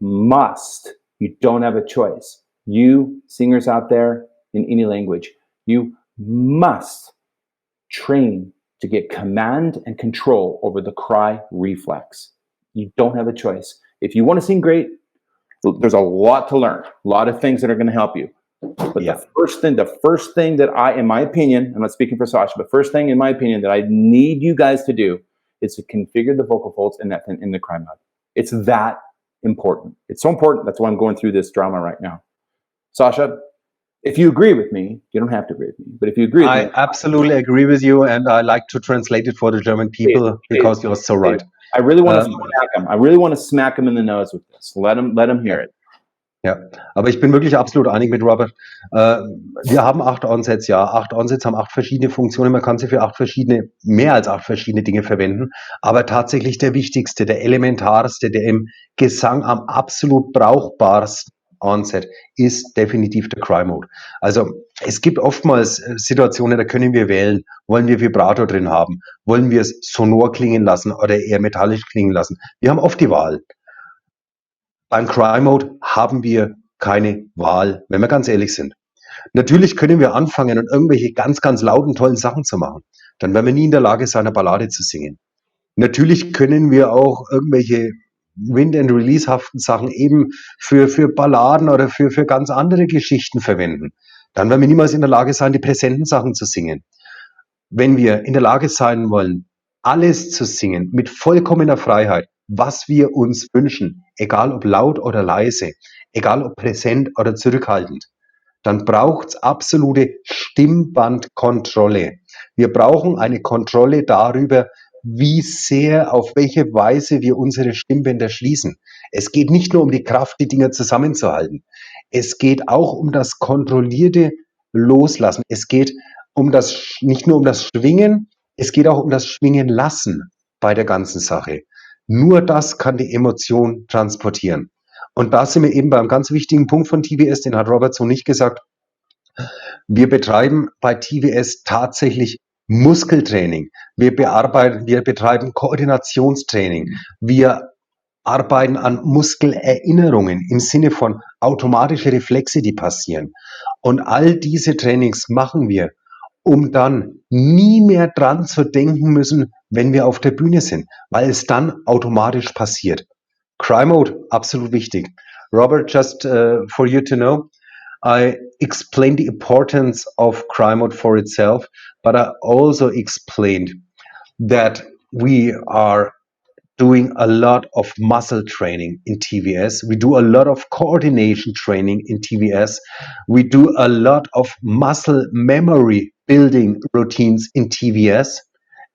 don't have a choice. You singers out there in any language, you must train to get command and control over the cry reflex. You don't have a choice. If you want to sing great, there's a lot to learn, a lot of things that are going to help you. But the first thing that in my opinion, I'm not speaking for Sascha, but first thing in my opinion that I need you guys to do is to configure the vocal folds in the cry mode. It's that important. It's so important. That's why I'm going through this drama right now. Sascha, If you agree with me, you don't have to agree with me, but if you agree with I me, absolutely agree with you, and I like to translate it for the German people because you're so right. I really want to smack him. I really want to smack him in the nose with this. Let him hear it. Ja, aber ich bin wirklich absolut einig mit Robert. Wir haben 8 Onsets, ja. 8 Onsets haben 8 verschiedene Funktionen. Man kann sie für mehr als 8 verschiedene Dinge verwenden. Aber tatsächlich der wichtigste, der elementarste, der im Gesang am absolut brauchbarsten Onset ist definitiv der Cry Mode. Also es gibt oftmals Situationen, da können wir wählen. Wollen wir Vibrato drin haben? Wollen wir es sonor klingen lassen oder eher metallisch klingen lassen? Wir haben oft die Wahl. Beim Cry Mode haben wir keine Wahl, wenn wir ganz ehrlich sind. Natürlich können wir anfangen und irgendwelche ganz, ganz lauten, tollen Sachen zu machen. Dann werden wir nie in der Lage sein, eine Ballade zu singen. Natürlich können wir auch irgendwelche Wind-and-Release-haften Sachen eben für Balladen oder für ganz andere Geschichten verwenden. Dann werden wir niemals in der Lage sein, die präsenten Sachen zu singen. Wenn wir in der Lage sein wollen, alles zu singen mit vollkommener Freiheit, was wir uns wünschen, egal ob laut oder leise, egal ob präsent oder zurückhaltend, dann braucht es absolute Stimmbandkontrolle. Wir brauchen eine Kontrolle darüber, wie sehr, auf welche Weise wir unsere Stimmbänder schließen. Es geht nicht nur um die Kraft, die Dinger zusammenzuhalten. Es geht auch um das kontrollierte Loslassen. Es geht nicht nur um das Schwingen, es geht auch um das Schwingen lassen bei der ganzen Sache. Nur das kann die Emotion transportieren. Und da sind wir eben beim ganz wichtigen Punkt von TWS, den hat Robert so nicht gesagt. Wir betreiben bei TWS tatsächlich Muskeltraining. Wir betreiben Koordinationstraining. Wir arbeiten an Muskelerinnerungen im Sinne von automatische Reflexe, die passieren. Und all diese Trainings machen wir, um dann nie mehr dran zu denken müssen, wenn wir auf der Bühne sind, weil es dann automatisch passiert. Cry Mode, absolut wichtig. Robert, just for you to know, I explained the importance of Cry Mode for itself, but I also explained that we are doing a lot of muscle training in TWS. We do a lot of coordination training in TWS. We do a lot of muscle memory building routines in TWS.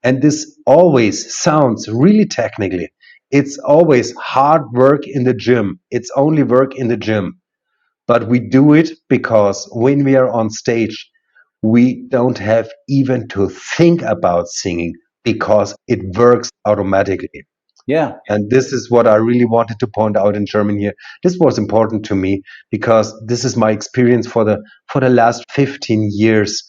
And this always sounds really technically. It's always hard work in the gym. It's only work in the gym. But we do it because when we are on stage, we don't have even to think about singing because it works automatically. Yeah. And this is what I really wanted to point out in German here. This was important to me because this is my experience for the last 15 years.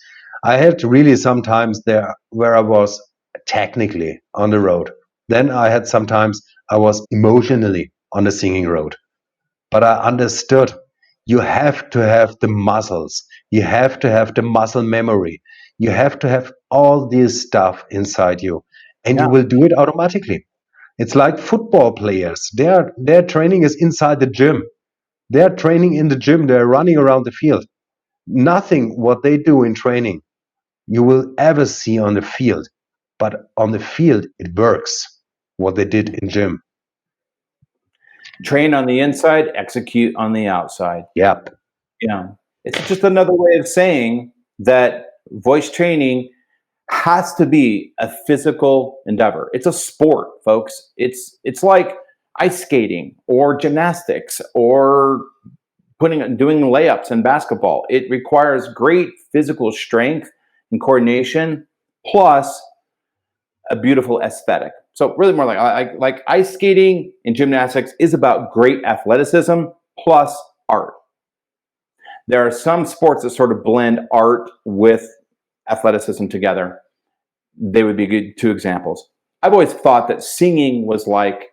I had really sometimes there where I was technically on the road. Then I had sometimes I was emotionally on the singing road. But I understood you have to have the muscles. You have to have the muscle memory. You have to have all this stuff inside you. And you will do it automatically. It's like football players. Their training is inside the gym. They're training in the gym. They're running around the field. Nothing what they do in training you will ever see on the field. But on the field, it works what they did in gym. Train on the inside, execute on the outside. Yep. Yeah. It's just another way of saying that voice training has to be a physical endeavor. It's a sport, folks. It's like ice skating or gymnastics or doing layups in basketball. It requires great physical strength and coordination, plus a beautiful aesthetic. So really more like ice skating and gymnastics is about great athleticism plus art. There are some sports that sort of blend art with athleticism together. They would be good 2 examples. I've always thought that singing was like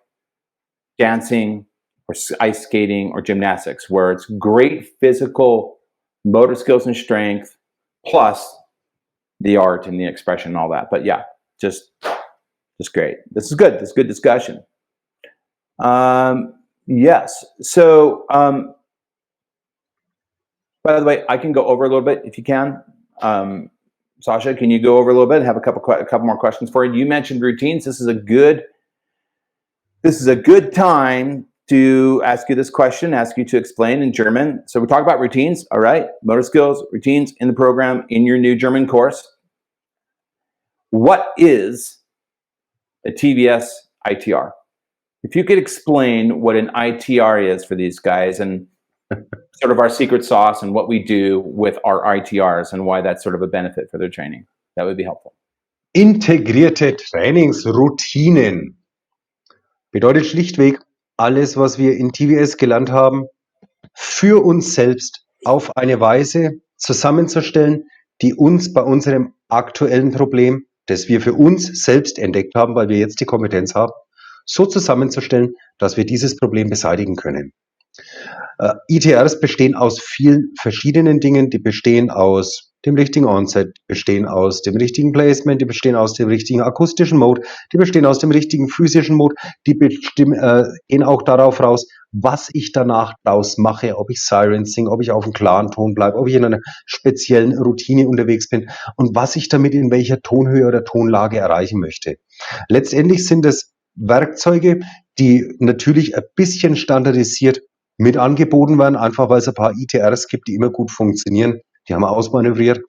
dancing or ice skating or gymnastics, where it's great physical motor skills and strength plus the art and the expression and all that. But yeah, just great. This is good. This is good discussion. Yes. So, by the way, I can go over a little bit if you can. Sascha, can you go over a little bit and have a couple more questions for you? You mentioned routines. This is a good time to ask you this question, ask you to explain in German. So we talk about routines, all right? Motor skills, routines in the program in your new German course. What is a TVS ITR? If you could explain what an ITR is for these guys and sort of our secret sauce and what we do with our ITRs and why that's sort of a benefit for their training, that would be helpful. Integrierte Trainingsroutinen bedeutet schlichtweg, alles, was wir in TVS gelernt haben, für uns selbst auf eine Weise zusammenzustellen, die uns bei unserem aktuellen Problem, das wir für uns selbst entdeckt haben, weil wir jetzt die Kompetenz haben, so zusammenzustellen, dass wir dieses Problem beseitigen können. ITRs bestehen aus vielen verschiedenen Dingen, die bestehen aus dem richtigen Onset, bestehen aus dem richtigen Placement, die bestehen aus dem richtigen akustischen Mode, die bestehen aus dem richtigen physischen Mode, die gehen auch darauf raus, was ich danach draus mache, ob ich Silencing, ob ich auf dem klaren Ton bleibe, ob ich in einer speziellen Routine unterwegs bin und was ich damit in welcher Tonhöhe oder Tonlage erreichen möchte. Letztendlich sind es Werkzeuge, die natürlich ein bisschen standardisiert mit angeboten werden, einfach weil es ein paar ITRs gibt, die immer gut funktionieren. Die haben wir ausmanövriert.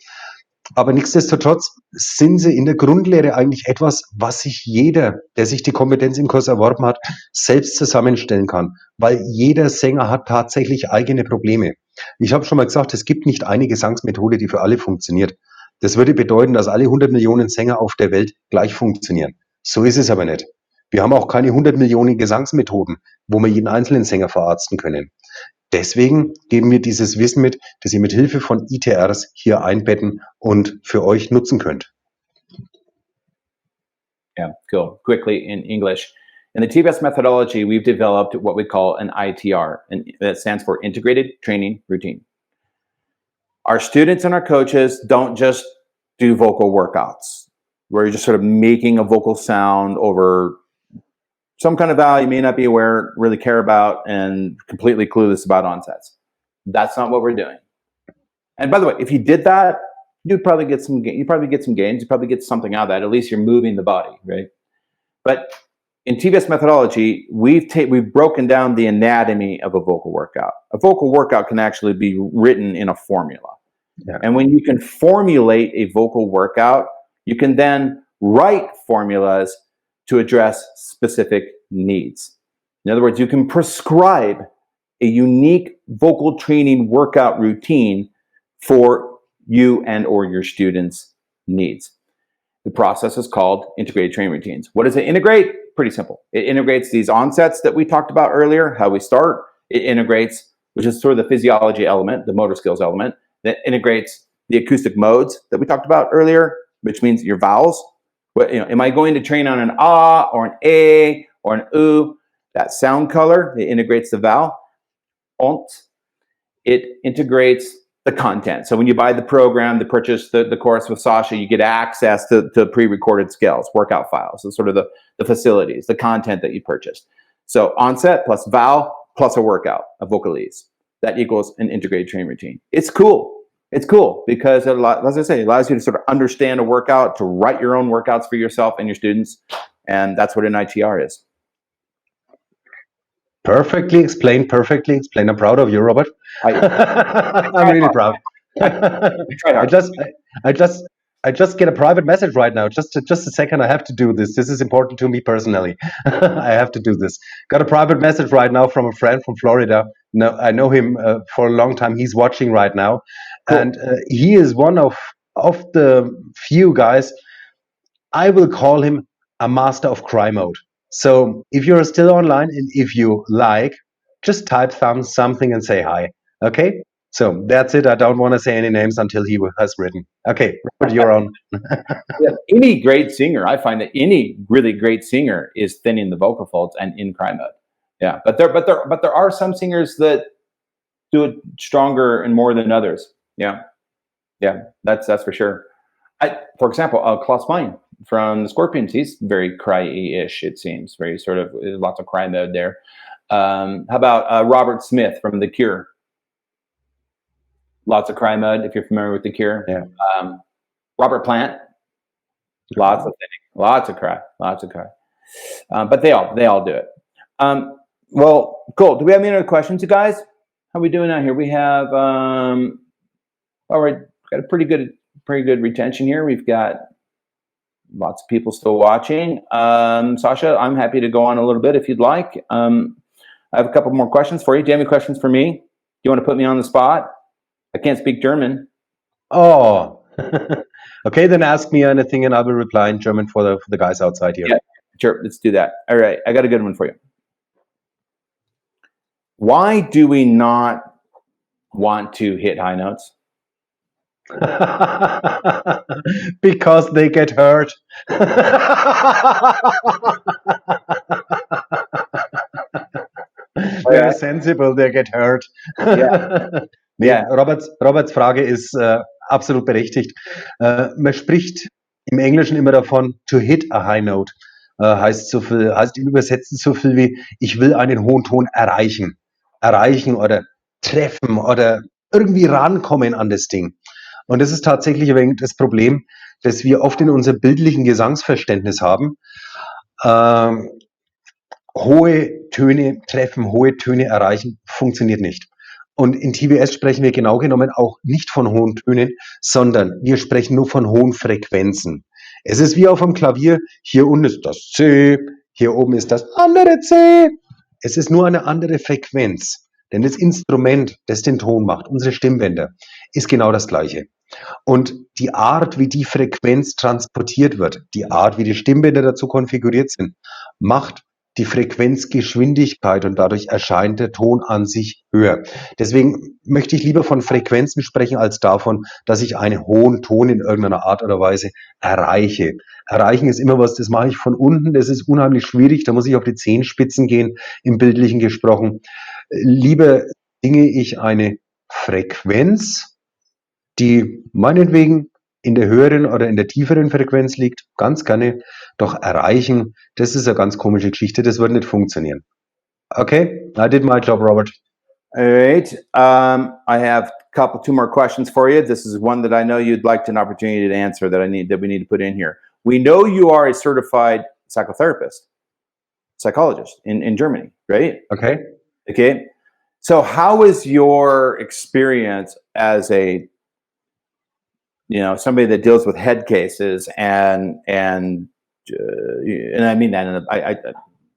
Aber nichtsdestotrotz sind sie in der Grundlehre eigentlich etwas, was sich jeder, der sich die Kompetenz im Kurs erworben hat, selbst zusammenstellen kann. Weil jeder Sänger hat tatsächlich eigene Probleme. Ich habe schon mal gesagt, es gibt nicht eine Gesangsmethode, die für alle funktioniert. Das würde bedeuten, dass alle 100 Millionen Sänger auf der Welt gleich funktionieren. So ist es aber nicht. Wir haben auch keine 100 Millionen Gesangsmethoden, wo wir jeden einzelnen Sänger verarzten können. Deswegen geben wir dieses Wissen mit, das ihr mit Hilfe von ITRs hier einbetten und für euch nutzen könnt. Yeah, cool. Quickly in English. In the TVS methodology, we've developed what we call an ITR, and that stands for Integrated Training Routine. Our students and our coaches don't just do vocal workouts, where you're just sort of making a vocal sound over some kind of value you may not be aware, really care about, and completely clueless about onsets. That's not what we're doing. And by the way, if you did that, you'd probably get some gains. You probably get something out of that. At least you're moving the body, right? But in TVS methodology, we've broken down the anatomy of a vocal workout. A vocal workout can actually be written in a formula. Yeah. And when you can formulate a vocal workout, you can then write formulas to address specific needs. In other words, you can prescribe a unique vocal training workout routine for you and or your students' needs. The process is called integrated training routines. What does it integrate? Pretty simple. It integrates these onsets that we talked about earlier, how we start. It integrates, which is sort of the physiology element, the motor skills element, that integrates the acoustic modes that we talked about earlier, which means your vowels. Am I going to train on an ah or an a or an u? That sound color, it integrates the vowel. Ont. It integrates the content. So when you buy the program, to purchase the course with Sascha, you get access to pre-recorded scales, workout files, so sort of the facilities, the content that you purchased. So onset plus vowel plus a workout, a Vocalist. That equals an integrated training routine. It's cool. It's cool because, as I say, it allows you to sort of understand a workout, to write your own workouts for yourself and your students. And that's what an ITR is. Perfectly explained. I'm proud of you, Robert. I'm really proud. I just get a private message right now. Just a second. I have to do this. This is important to me personally. I have to do this. Got a private message right now from a friend from Florida. No, I know him for a long time. He's watching right now, cool. And he is one of the few guys. I will call him a master of cry mode. So if you're still online and if you like, just type something and say hi. Okay? So that's it. I don't want to say any names until he has written. Okay, Robert, you're on. Yeah, any great singer, I find that any really great singer is thinning the vocal folds and in cry mode. Yeah, but there are some singers that do it stronger and more than others. Yeah, that's for sure. For example, Klaus Meine from the Scorpions, he's very cry-ish, it seems, very sort of lots of cry mode there. How about Robert Smith from The Cure? Lots of cry mode, if you're familiar with The Cure. Yeah. Robert Plant, lots of cry. But they all do it. Well, cool. Do we have any other questions, you guys? How are we doing out here? We have, all right, got a pretty good retention here. We've got lots of people still watching. Sascha, I'm happy to go on a little bit if you'd like. I have a couple more questions for you. Do you have any questions for me? Do you want to put me on the spot? I can't speak German. Oh, okay, then ask me anything and I will reply in German for the guys outside here. Yeah, sure, let's do that. All right, I got a good one for you. Why do we not want to hit high notes? Because they get hurt. They're sensible, they get hurt. Nee, Ja. Roberts Frage ist absolut berechtigt. Man spricht im Englischen immer davon, to hit a high note. Heißt im Übersetzen so viel wie, ich will einen hohen Ton erreichen. Erreichen oder treffen oder irgendwie rankommen an das Ding. Und das ist tatsächlich ein wenig das Problem, das wir oft in unserem bildlichen Gesangsverständnis haben. Hohe Töne treffen, hohe Töne erreichen, funktioniert nicht. Und in TBS sprechen wir genau genommen auch nicht von hohen Tönen, sondern wir sprechen nur von hohen Frequenzen. Es ist wie auf dem Klavier, hier unten ist das C, hier oben ist das andere C. Es ist nur eine andere Frequenz. Denn das Instrument, das den Ton macht, unsere Stimmbänder, ist genau das gleiche. Und die Art, wie die Frequenz transportiert wird, die Art, wie die Stimmbänder dazu konfiguriert sind, macht die Frequenzgeschwindigkeit und dadurch erscheint der Ton an sich höher. Deswegen möchte ich lieber von Frequenzen sprechen, als davon, dass ich einen hohen Ton in irgendeiner Art oder Weise erreiche. Erreichen ist immer was, das mache ich von unten, das ist unheimlich schwierig, da muss ich auf die Zehenspitzen gehen, im Bildlichen gesprochen. Lieber singe ich eine Frequenz, die meinetwegen in der höheren oder in der tieferen Frequenz liegt, ganz gerne, doch erreichen, das ist eine ganz komische Geschichte, das wird nicht funktionieren. Okay, I did my job, Robert. All right, I have two more questions for you. This is one that I know you'd like an opportunity to answer that we need to put in here. We know you are a certified psychotherapist, psychologist in Germany, right? Okay. So how is your experience as somebody that deals with head cases and I mean that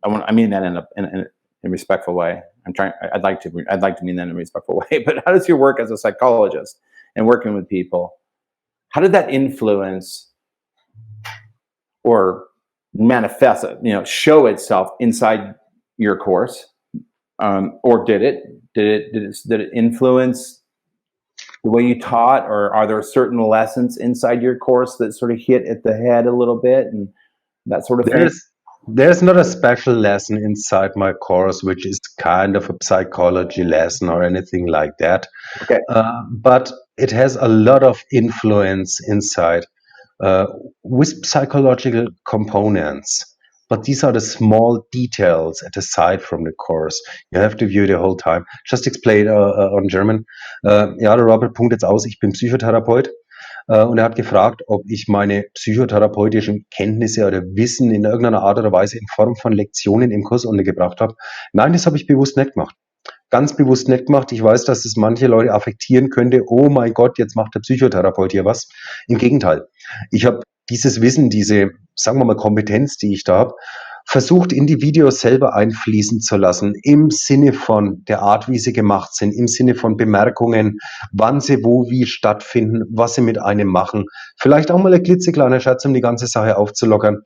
I mean that in a respectful way. I'd like to mean that in a respectful way. But how does your work as a psychologist and working with people, how did that influence or manifest, show itself inside your course? Or did it influence the way you taught, or are there certain lessons inside your course that sort of hit at the head a little bit and that sort of thing? There's not a special lesson inside my course, which is kind of a psychology lesson or anything like that. Okay. But it has a lot of influence inside with psychological components. But these are the small details at the side from the course. You have to view the whole time. Just explain on German. Ja, der Robert punkt jetzt aus, ich bin Psychotherapeut. Und er hat gefragt, ob ich meine psychotherapeutischen Kenntnisse oder Wissen in irgendeiner Art oder Weise in Form von Lektionen im Kurs untergebracht habe. Nein, das habe ich bewusst nicht gemacht. Ganz bewusst nicht gemacht. Ich weiß, dass es manche Leute affektieren könnte. Oh mein Gott, jetzt macht der Psychotherapeut hier was. Im Gegenteil. Ich habe dieses Wissen, diese, sagen wir mal, Kompetenz, die ich da habe, versucht in die Videos selber einfließen zu lassen, im Sinne von der Art, wie sie gemacht sind, im Sinne von Bemerkungen, wann sie wo wie stattfinden, was sie mit einem machen. Vielleicht auch mal ein klitzekleiner Scherz, um die ganze Sache aufzulockern.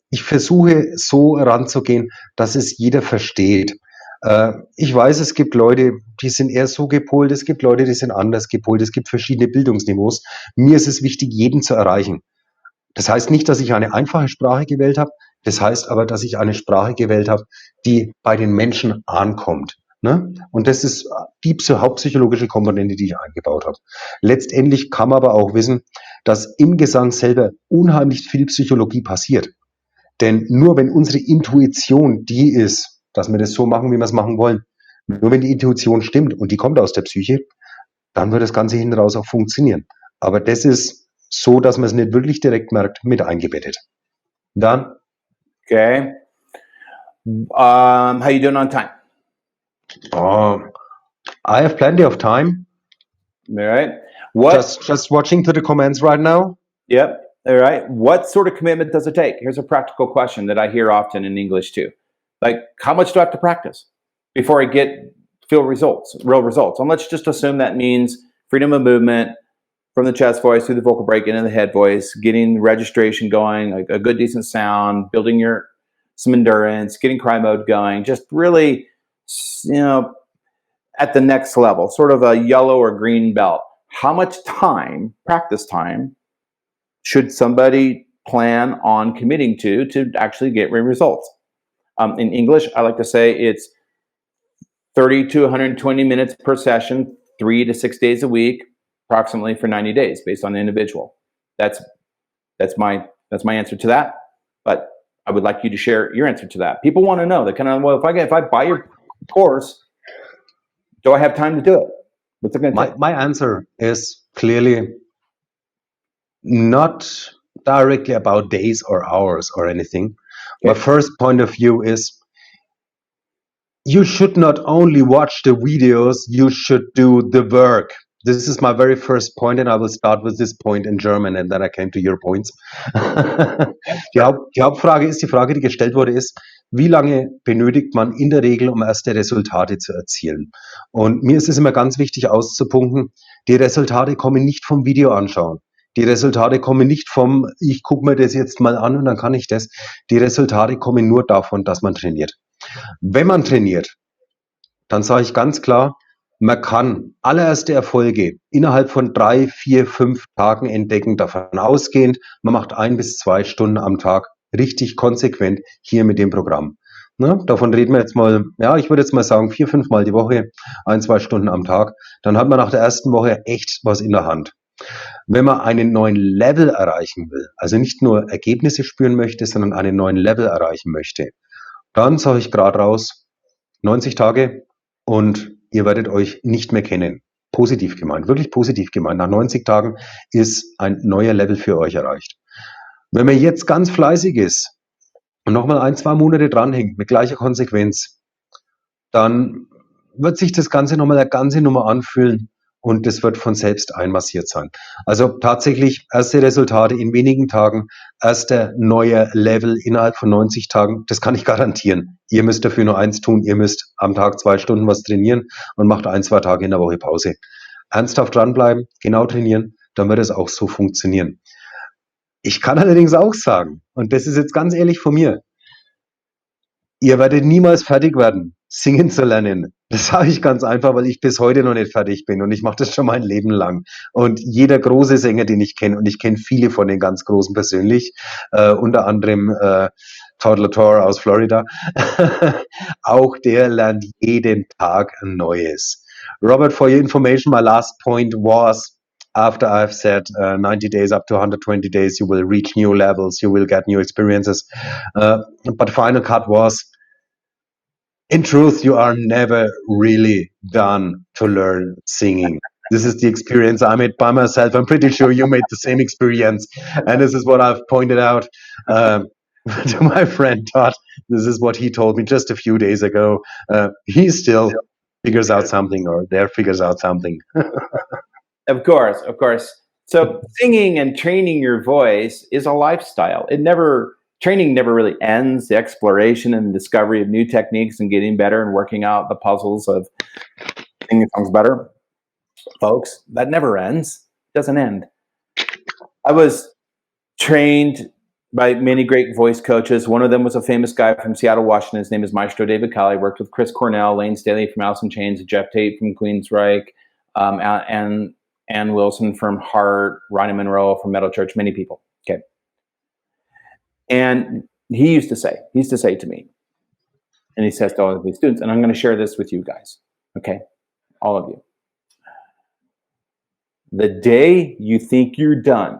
Ich versuche so ranzugehen, dass es jeder versteht. Ich weiß, es gibt Leute, die sind eher so gepolt, es gibt Leute, die sind anders gepolt, es gibt verschiedene Bildungsniveaus. Mir ist es wichtig, jeden zu erreichen. Das heißt nicht, dass ich eine einfache Sprache gewählt habe, das heißt aber, dass ich eine Sprache gewählt habe, die bei den Menschen ankommt. Ne? Und das ist die hauptpsychologische Komponente, die ich eingebaut habe. Letztendlich kann man aber auch wissen, dass im Gesang selber unheimlich viel Psychologie passiert. Denn nur wenn unsere Intuition die ist, dass wir das so machen, wie wir es machen wollen, nur wenn die Intuition stimmt und die kommt aus der Psyche, dann wird das Ganze hinten raus auch funktionieren. Aber das ist so, dass man es nicht wirklich direkt merkt, mit eingebettet. Dann? Okay. How you doing on time? I have plenty of time. All right. What? Just watching to the comments right now. Yep. All right. What sort of commitment does it take? Here's a practical question that I hear often in English too. Like, how much do I have to practice before I feel results, real results? And let's just assume that means freedom of movement from the chest voice through the vocal break into the head voice, getting registration going, like a good, decent sound, building some endurance, getting cry mode going, just really, at the next level, sort of a yellow or green belt. How much time, practice time, should somebody plan on committing to actually get results? In English, I like to say it's 30 to 120 minutes per session, 3 to 6 days a week, approximately for 90 days, based on the individual. That's my answer to that. But I would like you to share your answer to that. People want to know. They kind of, well, if I buy your course, do I have time to do it? What's it going to take? My answer is clearly not directly about days or hours or anything. Okay. My first point of view is you should not only watch the videos, you should do the work. This is my very first point, and I will start with this point in German, and then I came to your points. Die Hauptfrage ist, die Frage, die gestellt wurde, ist, wie lange benötigt man in der Regel, um erste Resultate zu erzielen? Und mir ist es immer ganz wichtig auszupunkten, die Resultate kommen nicht vom Video anschauen. Die Resultate kommen nicht vom, ich gucke mir das jetzt mal an und dann kann ich das. Die Resultate kommen nur davon, dass man trainiert. Wenn man trainiert, dann sage ich ganz klar, man kann allererste Erfolge innerhalb von 3, 4, 5 Tagen entdecken, davon ausgehend, man macht 1 bis 2 Stunden am Tag richtig konsequent hier mit dem Programm. Ne? Davon reden wir jetzt mal, ja, ich würde jetzt mal sagen 4, 5 Mal die Woche, 1, 2 Stunden am Tag. Dann hat man nach der ersten Woche echt was in der Hand. Wenn man einen neuen Level erreichen will, also nicht nur Ergebnisse spüren möchte, sondern einen neuen Level erreichen möchte, dann sage ich gerade raus, 90 Tage und ihr werdet euch nicht mehr kennen. Positiv gemeint, wirklich positiv gemeint. Nach 90 Tagen ist ein neuer Level für euch erreicht. Wenn man jetzt ganz fleißig ist und nochmal 1, 2 Monate dranhängt mit gleicher Konsequenz, dann wird sich das Ganze nochmal eine ganze Nummer anfühlen. Und das wird von selbst einmassiert sein. Also tatsächlich erste Resultate in wenigen Tagen, erster neuer Level innerhalb von 90 Tagen, das kann ich garantieren. Ihr müsst dafür nur eins tun, ihr müsst am Tag 2 Stunden was trainieren und macht 1, 2 Tage in der Woche Pause. Ernsthaft dranbleiben, genau trainieren, dann wird es auch so funktionieren. Ich kann allerdings auch sagen, und das ist jetzt ganz ehrlich von mir, ihr werdet niemals fertig werden, singen zu lernen. Das sage ich ganz einfach, weil ich bis heute noch nicht fertig bin und ich mache das schon mein Leben lang. Und jeder große Sänger, den ich kenne, und ich kenne viele von den ganz Großen persönlich, unter anderem Todd Latour aus Florida, auch der lernt jeden Tag ein Neues. Robert, for your information, my last point was, after I've said 90 days up to 120 days, you will reach new levels, you will get new experiences. But final cut was, in truth, you are never really done to learn singing. This is the experience I made by myself. I'm pretty sure you made the same experience. And this is what I've pointed out to my friend Todd. This is what he told me just a few days ago. He still figures out something, or there figures out something. Of course, of course. So singing and training your voice is a lifestyle. Training never really ends. The exploration and discovery of new techniques and getting better and working out the puzzles of singing songs better, folks, that never ends. It doesn't end. I was trained by many great voice coaches. One of them was a famous guy from Seattle, Washington. His name is Maestro David Cali. Worked with Chris Cornell, Lane Staley from Alice in Chains, Jeff Tate from Queensryche, and Ann Wilson from Heart, Ronnie Monroe from Metal Church, many people. Okay. And he used to say to me, and he says to all of these students, and I'm going to share this with you guys, okay, all of you. The day you think you're done,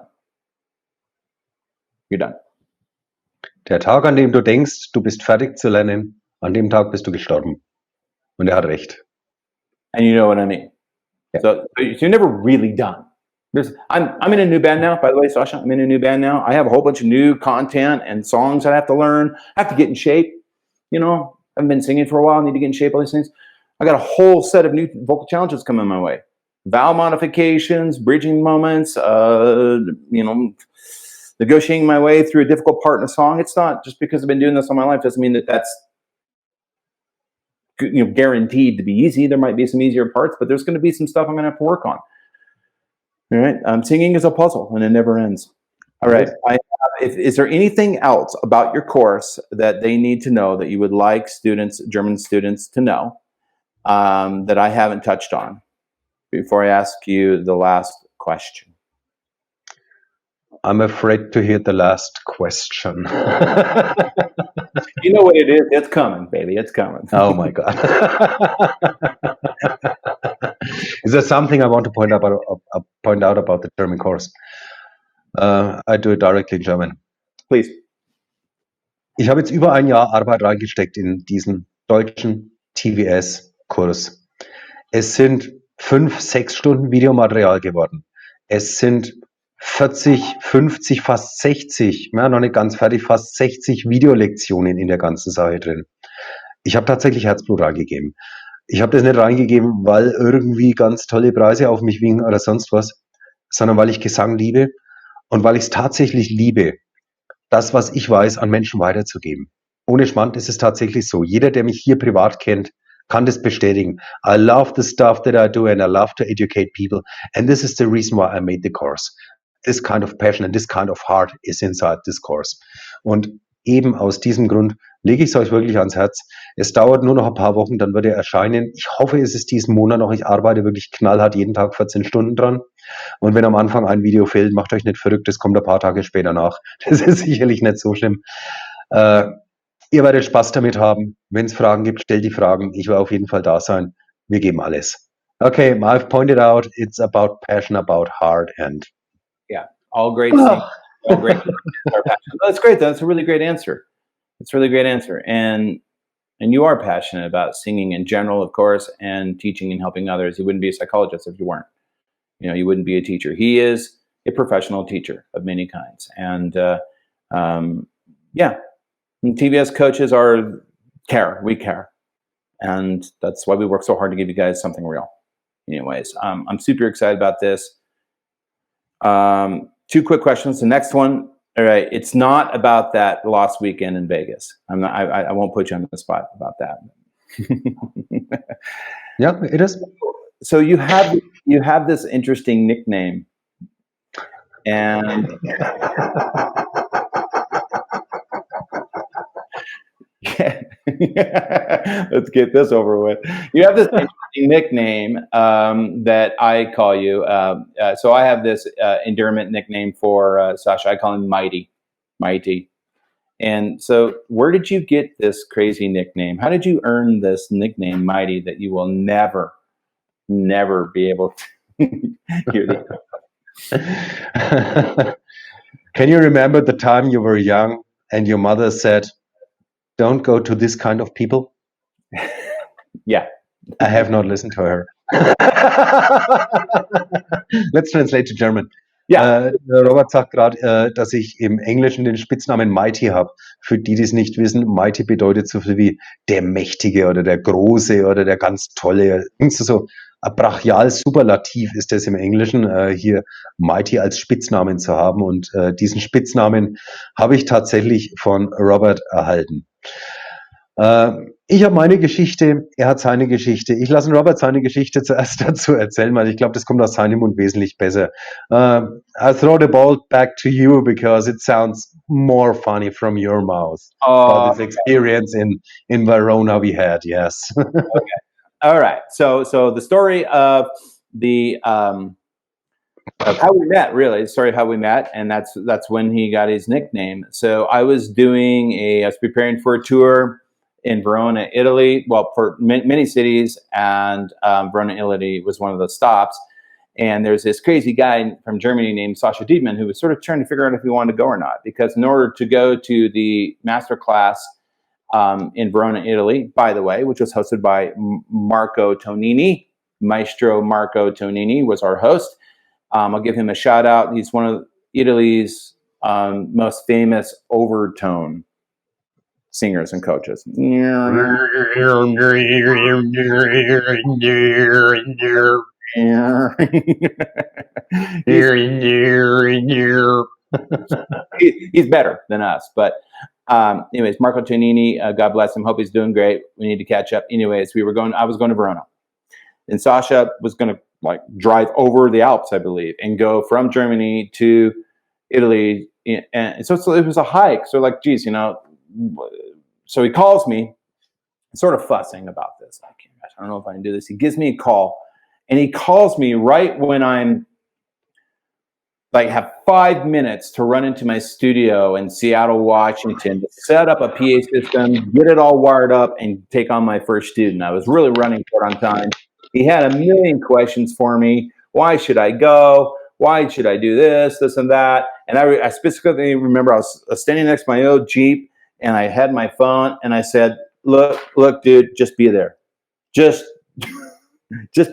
you're done. Der Tag, an dem du denkst, du bist fertig zu lernen, an dem Tag bist du gestorben. Und er hat recht. And you know what I mean. Yeah. So you're never really done. I'm in a new band now, by the way, Sascha. I'm in a new band now. I have a whole bunch of new content and songs I have to learn. I have to get in shape. I've been singing for a while, need to get in shape, all these things. I got a whole set of new vocal challenges coming my way. Vowel modifications, bridging moments, negotiating my way through a difficult part in a song. It's not just because I've been doing this all my life doesn't mean that that's guaranteed to be easy. There might be some easier parts, but there's going to be some stuff I'm going to have to work on. All right. Singing is a puzzle and it never ends. All right. Is there anything else about your course that they need to know that you would like German students to know that I haven't touched on before I ask you the last question? I'm afraid to hear the last question. You know what it is? It's coming, baby. It's coming. Oh my God. Is there something I want to point out about the German course? I do it directly in German. Please. Ich habe jetzt über ein Jahr Arbeit reingesteckt in diesen deutschen TVS-Kurs. Es sind 5-6 Stunden Videomaterial geworden. Es sind 40, 50, fast 60, ja, noch nicht ganz fertig, fast 60 Videolektionen in der ganzen Sache drin. Ich habe tatsächlich Herzblut reingegeben. Ich habe das nicht reingegeben, weil irgendwie ganz tolle Preise auf mich wiegen oder sonst was, sondern weil ich Gesang liebe und weil ich es tatsächlich liebe, das, was ich weiß, an Menschen weiterzugeben. Ohne Schmand ist es tatsächlich so. Jeder, der mich hier privat kennt, kann das bestätigen. I love the stuff that I do and I love to educate people. And this is the reason why I made the course. This kind of passion and this kind of heart is inside this course. Und eben aus diesem Grund lege ich es euch wirklich ans Herz. Es dauert nur noch ein paar Wochen, dann wird er erscheinen. Ich hoffe, es ist diesen Monat noch. Ich arbeite wirklich knallhart jeden Tag 14 Stunden dran. Und wenn am Anfang ein Video fehlt, macht euch nicht verrückt, das kommt ein paar Tage später nach. Das ist sicherlich nicht so schlimm. Ihr werdet Spaß damit haben. Wenn es Fragen gibt, stellt die Fragen. Ich werde auf jeden Fall da sein. Wir geben alles. Okay, I've pointed out, it's about passion, about heart and... Yeah, all great things. All great. That's great. That's a really great answer. It's a really great answer. And you are passionate about singing in general, of course, and teaching and helping others. You wouldn't be a psychologist if you weren't. You wouldn't be a teacher. He is a professional teacher of many kinds. And and TVS coaches we care. And that's why we work so hard to give you guys something real. Anyways, I'm super excited about this. 2 quick questions. The next one, all right, it's not about that last weekend in Vegas. I won't put you on the spot about that. Yeah, it is. So you have this interesting nickname, and let's get this over with. You have this interesting nickname that I call you. So I have this endearment nickname for Sascha. I call him Mighty. And so where did you get this crazy nickname? How did you earn this nickname, Mighty, that you will never be able to hear the... Can you remember the time you were young and your mother said, "Don't go to this kind of people"? Yeah. I have not listened to her. Let's translate to German. Ja. Robert sagt gerade, dass ich im Englischen den Spitznamen Mighty habe. Für die, die es nicht wissen, Mighty bedeutet so viel wie der Mächtige oder der Große oder der ganz Tolle. So ein Brachial-Superlativ ist das im Englischen, hier Mighty als Spitznamen zu haben. Und diesen Spitznamen habe ich tatsächlich von Robert erhalten. Ich habe meine Geschichte, er hat seine Geschichte. Ich lasse Robert seine Geschichte zuerst dazu erzählen, weil ich glaube, das kommt aus seinem Mund wesentlich besser. I throw the ball back to you because it sounds more funny from your mouth. About this experience in Verona we had, yes. Okay. All right. So the story of of how we met, really, the story of how we met, and that's when he got his nickname. So I was preparing for a tour in Verona, Italy, well, for many cities, and Verona, Italy was one of the stops. And there's this crazy guy from Germany named Sascha Dittmann who was sort of trying to figure out if he wanted to go or not, because in order to go to the master class in Verona, Italy, by the way, which was hosted by Marco Tonini, Maestro Marco Tonini was our host. I'll give him a shout out. He's one of Italy's most famous overtone singers and coaches. He's better than us, but anyways, Marco Giannini, God bless him. Hope he's doing great. We need to catch up. Anyways, I was going to Verona, and Sascha was going to like drive over the Alps, I believe, and go from Germany to Italy. And so it was a hike. So like, geez, so he calls me, sort of fussing about this. I don't know if I can do this. He gives me a call, and he calls me right when I'm like have 5 minutes to run into my studio in Seattle, Washington, to set up a PA system, get it all wired up, and take on my first student. I was really running short on time. He had a million questions for me. Why should I go? Why should I do this, and that? And I specifically remember I was standing next to my old Jeep, and I had my phone, and I said, look, dude, just be there. Just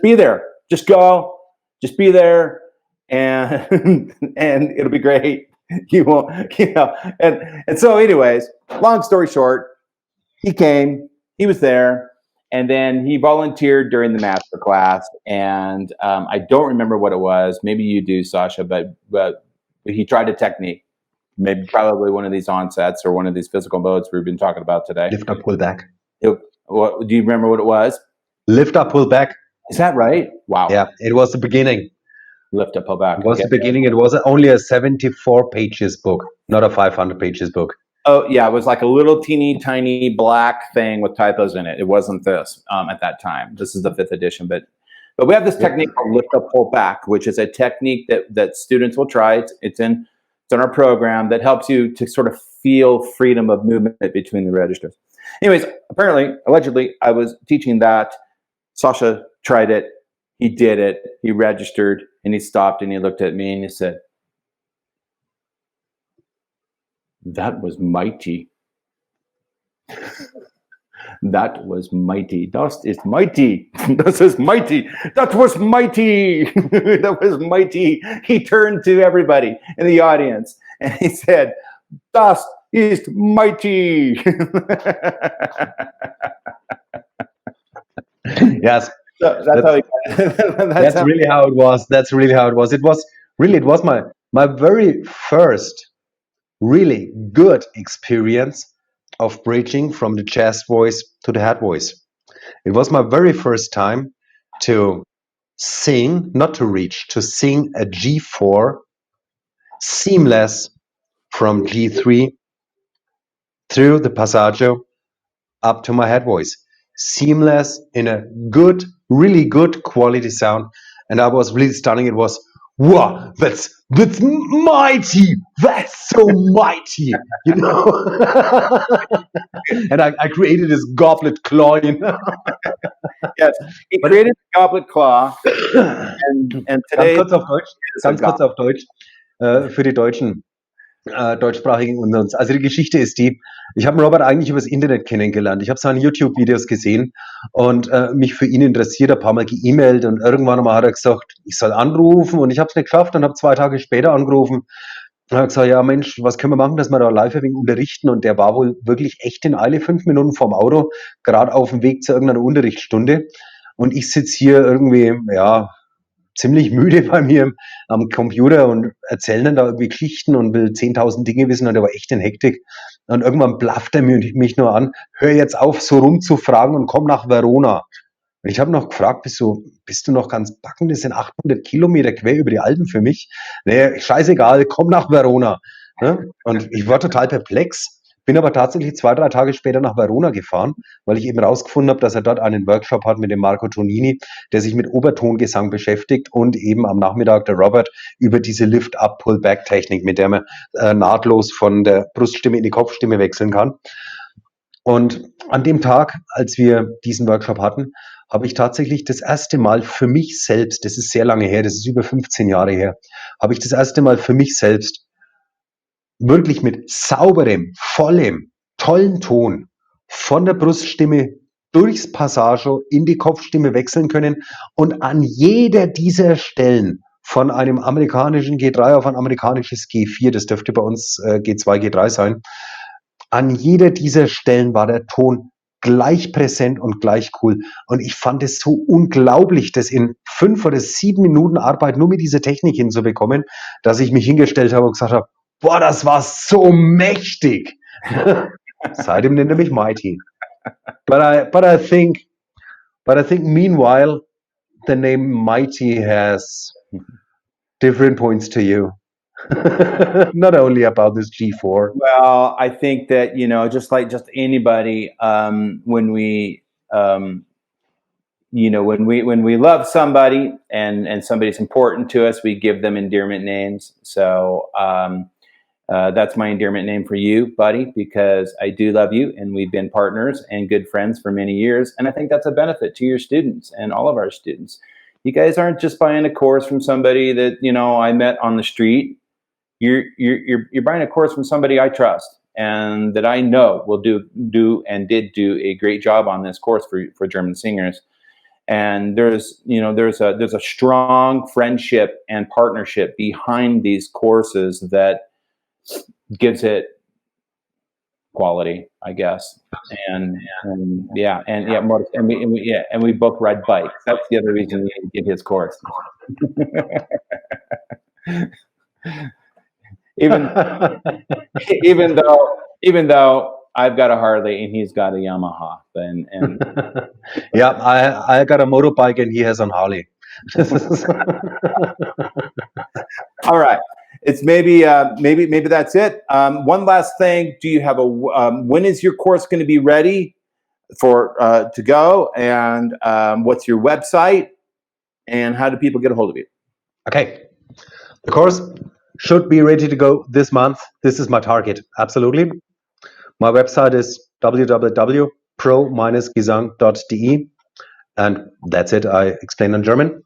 be there. Just go. Just be there. And it'll be great. You won't, And so anyways, long story short, he came, he was there, and then he volunteered during the master class. And I don't remember what it was. Maybe you do, Sascha, but he tried a technique, probably one of these onsets or one of these physical modes we've been talking about today. Lift up, pull back. Do you remember what it was? Lift up, pull back. Is that right? Wow. Yeah, it was the beginning. Lift up, pull back. It was the beginning. It was only a 74 pages book, not a 500 pages book. Oh, yeah. It was like a little teeny tiny black thing with typos in it. It wasn't this at that time. This is the 5th edition. But we have this technique called lift up, pull back, which is a technique that students will try. It's in our program that helps you to sort of feel freedom of movement between the registers. Anyways, allegedly, I was teaching that. Sascha tried it. He did it. He registered, and he stopped, and he looked at me, and he said, "That was mighty. That was mighty. Das ist mighty. Das ist mighty. That was mighty. That was mighty." He turned to everybody in the audience, and he said, "Das ist mighty." Yes. That's really how it was. That's really how it was. It was my very first really good experience of bridging from the chest voice to the head voice. It was my very first time to sing, not to reach, to sing a G4 seamless from G3 through the passaggio up to my head voice. Seamless in a good, really good quality sound. And I was really stunning. It was, wow, that's mighty. That's so mighty, And I created this goblet claw, Yes, he created the goblet claw. And today, ganz kurz auf Deutsch, für die Deutschen, Deutschsprachigen unter uns. Also die Geschichte ist die, ich habe Robert eigentlich übers Internet kennengelernt. Ich habe seine YouTube-Videos gesehen und mich für ihn interessiert, ein paar Mal geemailt und irgendwann einmal hat er gesagt, ich soll anrufen und ich habe es nicht geschafft und habe 2 Tage später angerufen und habe gesagt, ja Mensch, was können wir machen, dass wir da live ein wenig unterrichten, und der war wohl wirklich echt in Eile, 5 Minuten vorm Auto, gerade auf dem Weg zu irgendeiner Unterrichtsstunde, und ich sitze hier irgendwie, ziemlich müde bei mir am Computer und erzähle dann da irgendwie Geschichten und will 10.000 Dinge wissen, und er war echt in Hektik. Und irgendwann blafft er mich nur an, hör jetzt auf, so rumzufragen und komm nach Verona. Und ich habe noch gefragt, bist du noch ganz backen? Das sind 800 Kilometer quer über die Alpen für mich. Nee, scheißegal, komm nach Verona. Und ich war total perplex. Bin aber tatsächlich 2, 3 Tage später nach Verona gefahren, weil ich eben rausgefunden habe, dass er dort einen Workshop hat mit dem Marco Giannini, der sich mit Obertongesang beschäftigt, und eben am Nachmittag der Robert über diese Lift-Up-Pull-Back-Technik, mit der man nahtlos von der Bruststimme in die Kopfstimme wechseln kann. Und an dem Tag, als wir diesen Workshop hatten, habe ich tatsächlich das erste Mal für mich selbst, das ist sehr lange her, das ist über 15 Jahre her, habe ich das erste Mal für mich selbst wirklich mit sauberem, vollem, tollen Ton von der Bruststimme durchs Passaggio in die Kopfstimme wechseln können und an jeder dieser Stellen von einem amerikanischen G3 auf ein amerikanisches G4, das dürfte bei uns G2, G3 sein, An jeder dieser Stellen war der Ton gleich präsent und gleich cool. Und ich fand es so unglaublich, das in 5 oder 7 Minuten Arbeit nur mit dieser Technik hinzubekommen, dass ich mich hingestellt habe und gesagt habe, boah, das war so mächtig. Seitdem nennt er mich Mighty. But I think meanwhile, the name Mighty has different points to you. Not only about this G4. Well, I think that, you know, just anybody, when we, you know, when we love somebody and somebody's important to us, we give them endearment names. So that's my endearment name for you, buddy, because I do love you, and we've been partners and good friends for many years. And I think that's a benefit to your students and all of our students. You guys aren't just buying a course from somebody that, you know, I met on the street. You're buying a course from somebody I trust and that I know will do and did do a great job on this course for German singers. And there's a strong friendship and partnership behind these courses that gives it quality, I guess. And we both ride bikes. That's the other reason we did his course. even though I've got a Harley and he's got a Yamaha, and yeah, I got a motorbike and he has a Harley. All right. It's maybe that's it. One last thing. Do you have when is your course going to be ready for to go? And what's your website? And how do people get a hold of you? Okay. The course should be ready to go this month. This is my target. Absolutely. My website is www.pro-gesang.de. And that's it. I explain in German.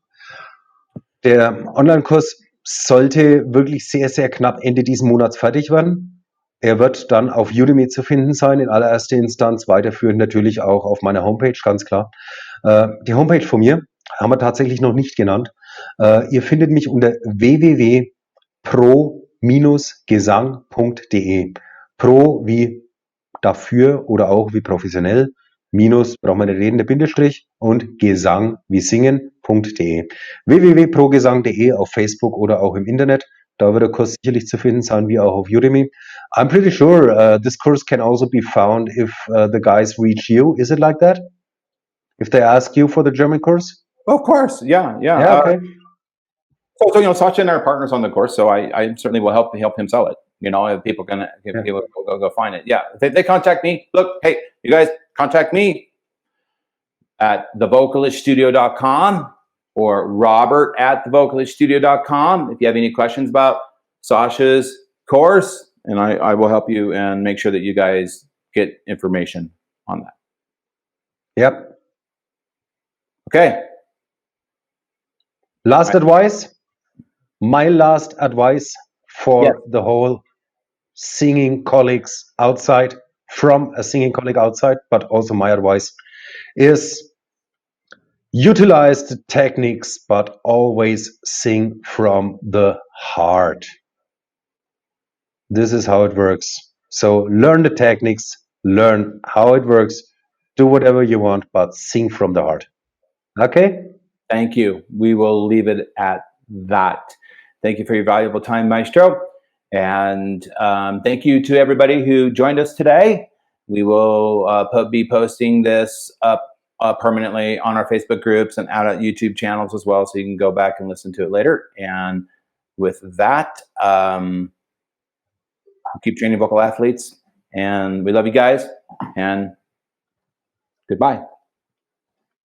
Der Online-Kurs sollte wirklich sehr, sehr knapp Ende diesen Monats fertig werden. Er wird dann auf Udemy zu finden sein, in allererster Instanz, weiterführend natürlich auch auf meiner Homepage, ganz klar. Die Homepage von mir haben wir tatsächlich noch nicht genannt. Ihr findet mich unter www.pro-gesang.de. Pro wie dafür oder auch wie professionell. Minus braucht man nicht reden, der Bindestrich und Gesang wie singen.de. www.progesang.de auf Facebook oder auch im Internet. Da wird der Kurs sicherlich zu finden sein, wie auch auf Udemy. I'm pretty sure this course can also be found if the guys reach you. Is it like that? If they ask you for the German course? Of course, yeah. Yeah, okay. So you know, Sascha and I are partners on the course, so I certainly will help him sell it. You know, if people can people go find it. Yeah, if they contact me. Look, hey, you guys contact me at thevocaliststudio.com or robert@thevocaliststudio.com if you have any questions about Sascha's course, and I will help you and make sure that you guys get information on that. Yep. Okay. Last advice. My last advice for the whole singing colleagues outside, from a singing colleague outside, but also my advice is utilize the techniques, but always sing from the heart. This is how it works. So learn the techniques, learn how it works, do whatever you want, but sing from the heart. Okay? Thank you. We will leave it at that. Thank you for your valuable time, Maestro. And thank you to everybody who joined us today. We will be posting this up permanently on our Facebook groups and out at YouTube channels as well, so you can go back and listen to it later. And with that, keep training vocal athletes. And we love you guys. And goodbye.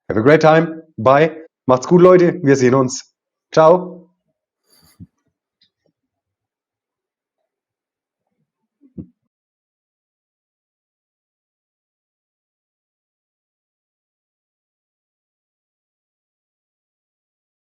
Have a great time. Bye. Macht's gut, Leute. Wir sehen uns. Ciao.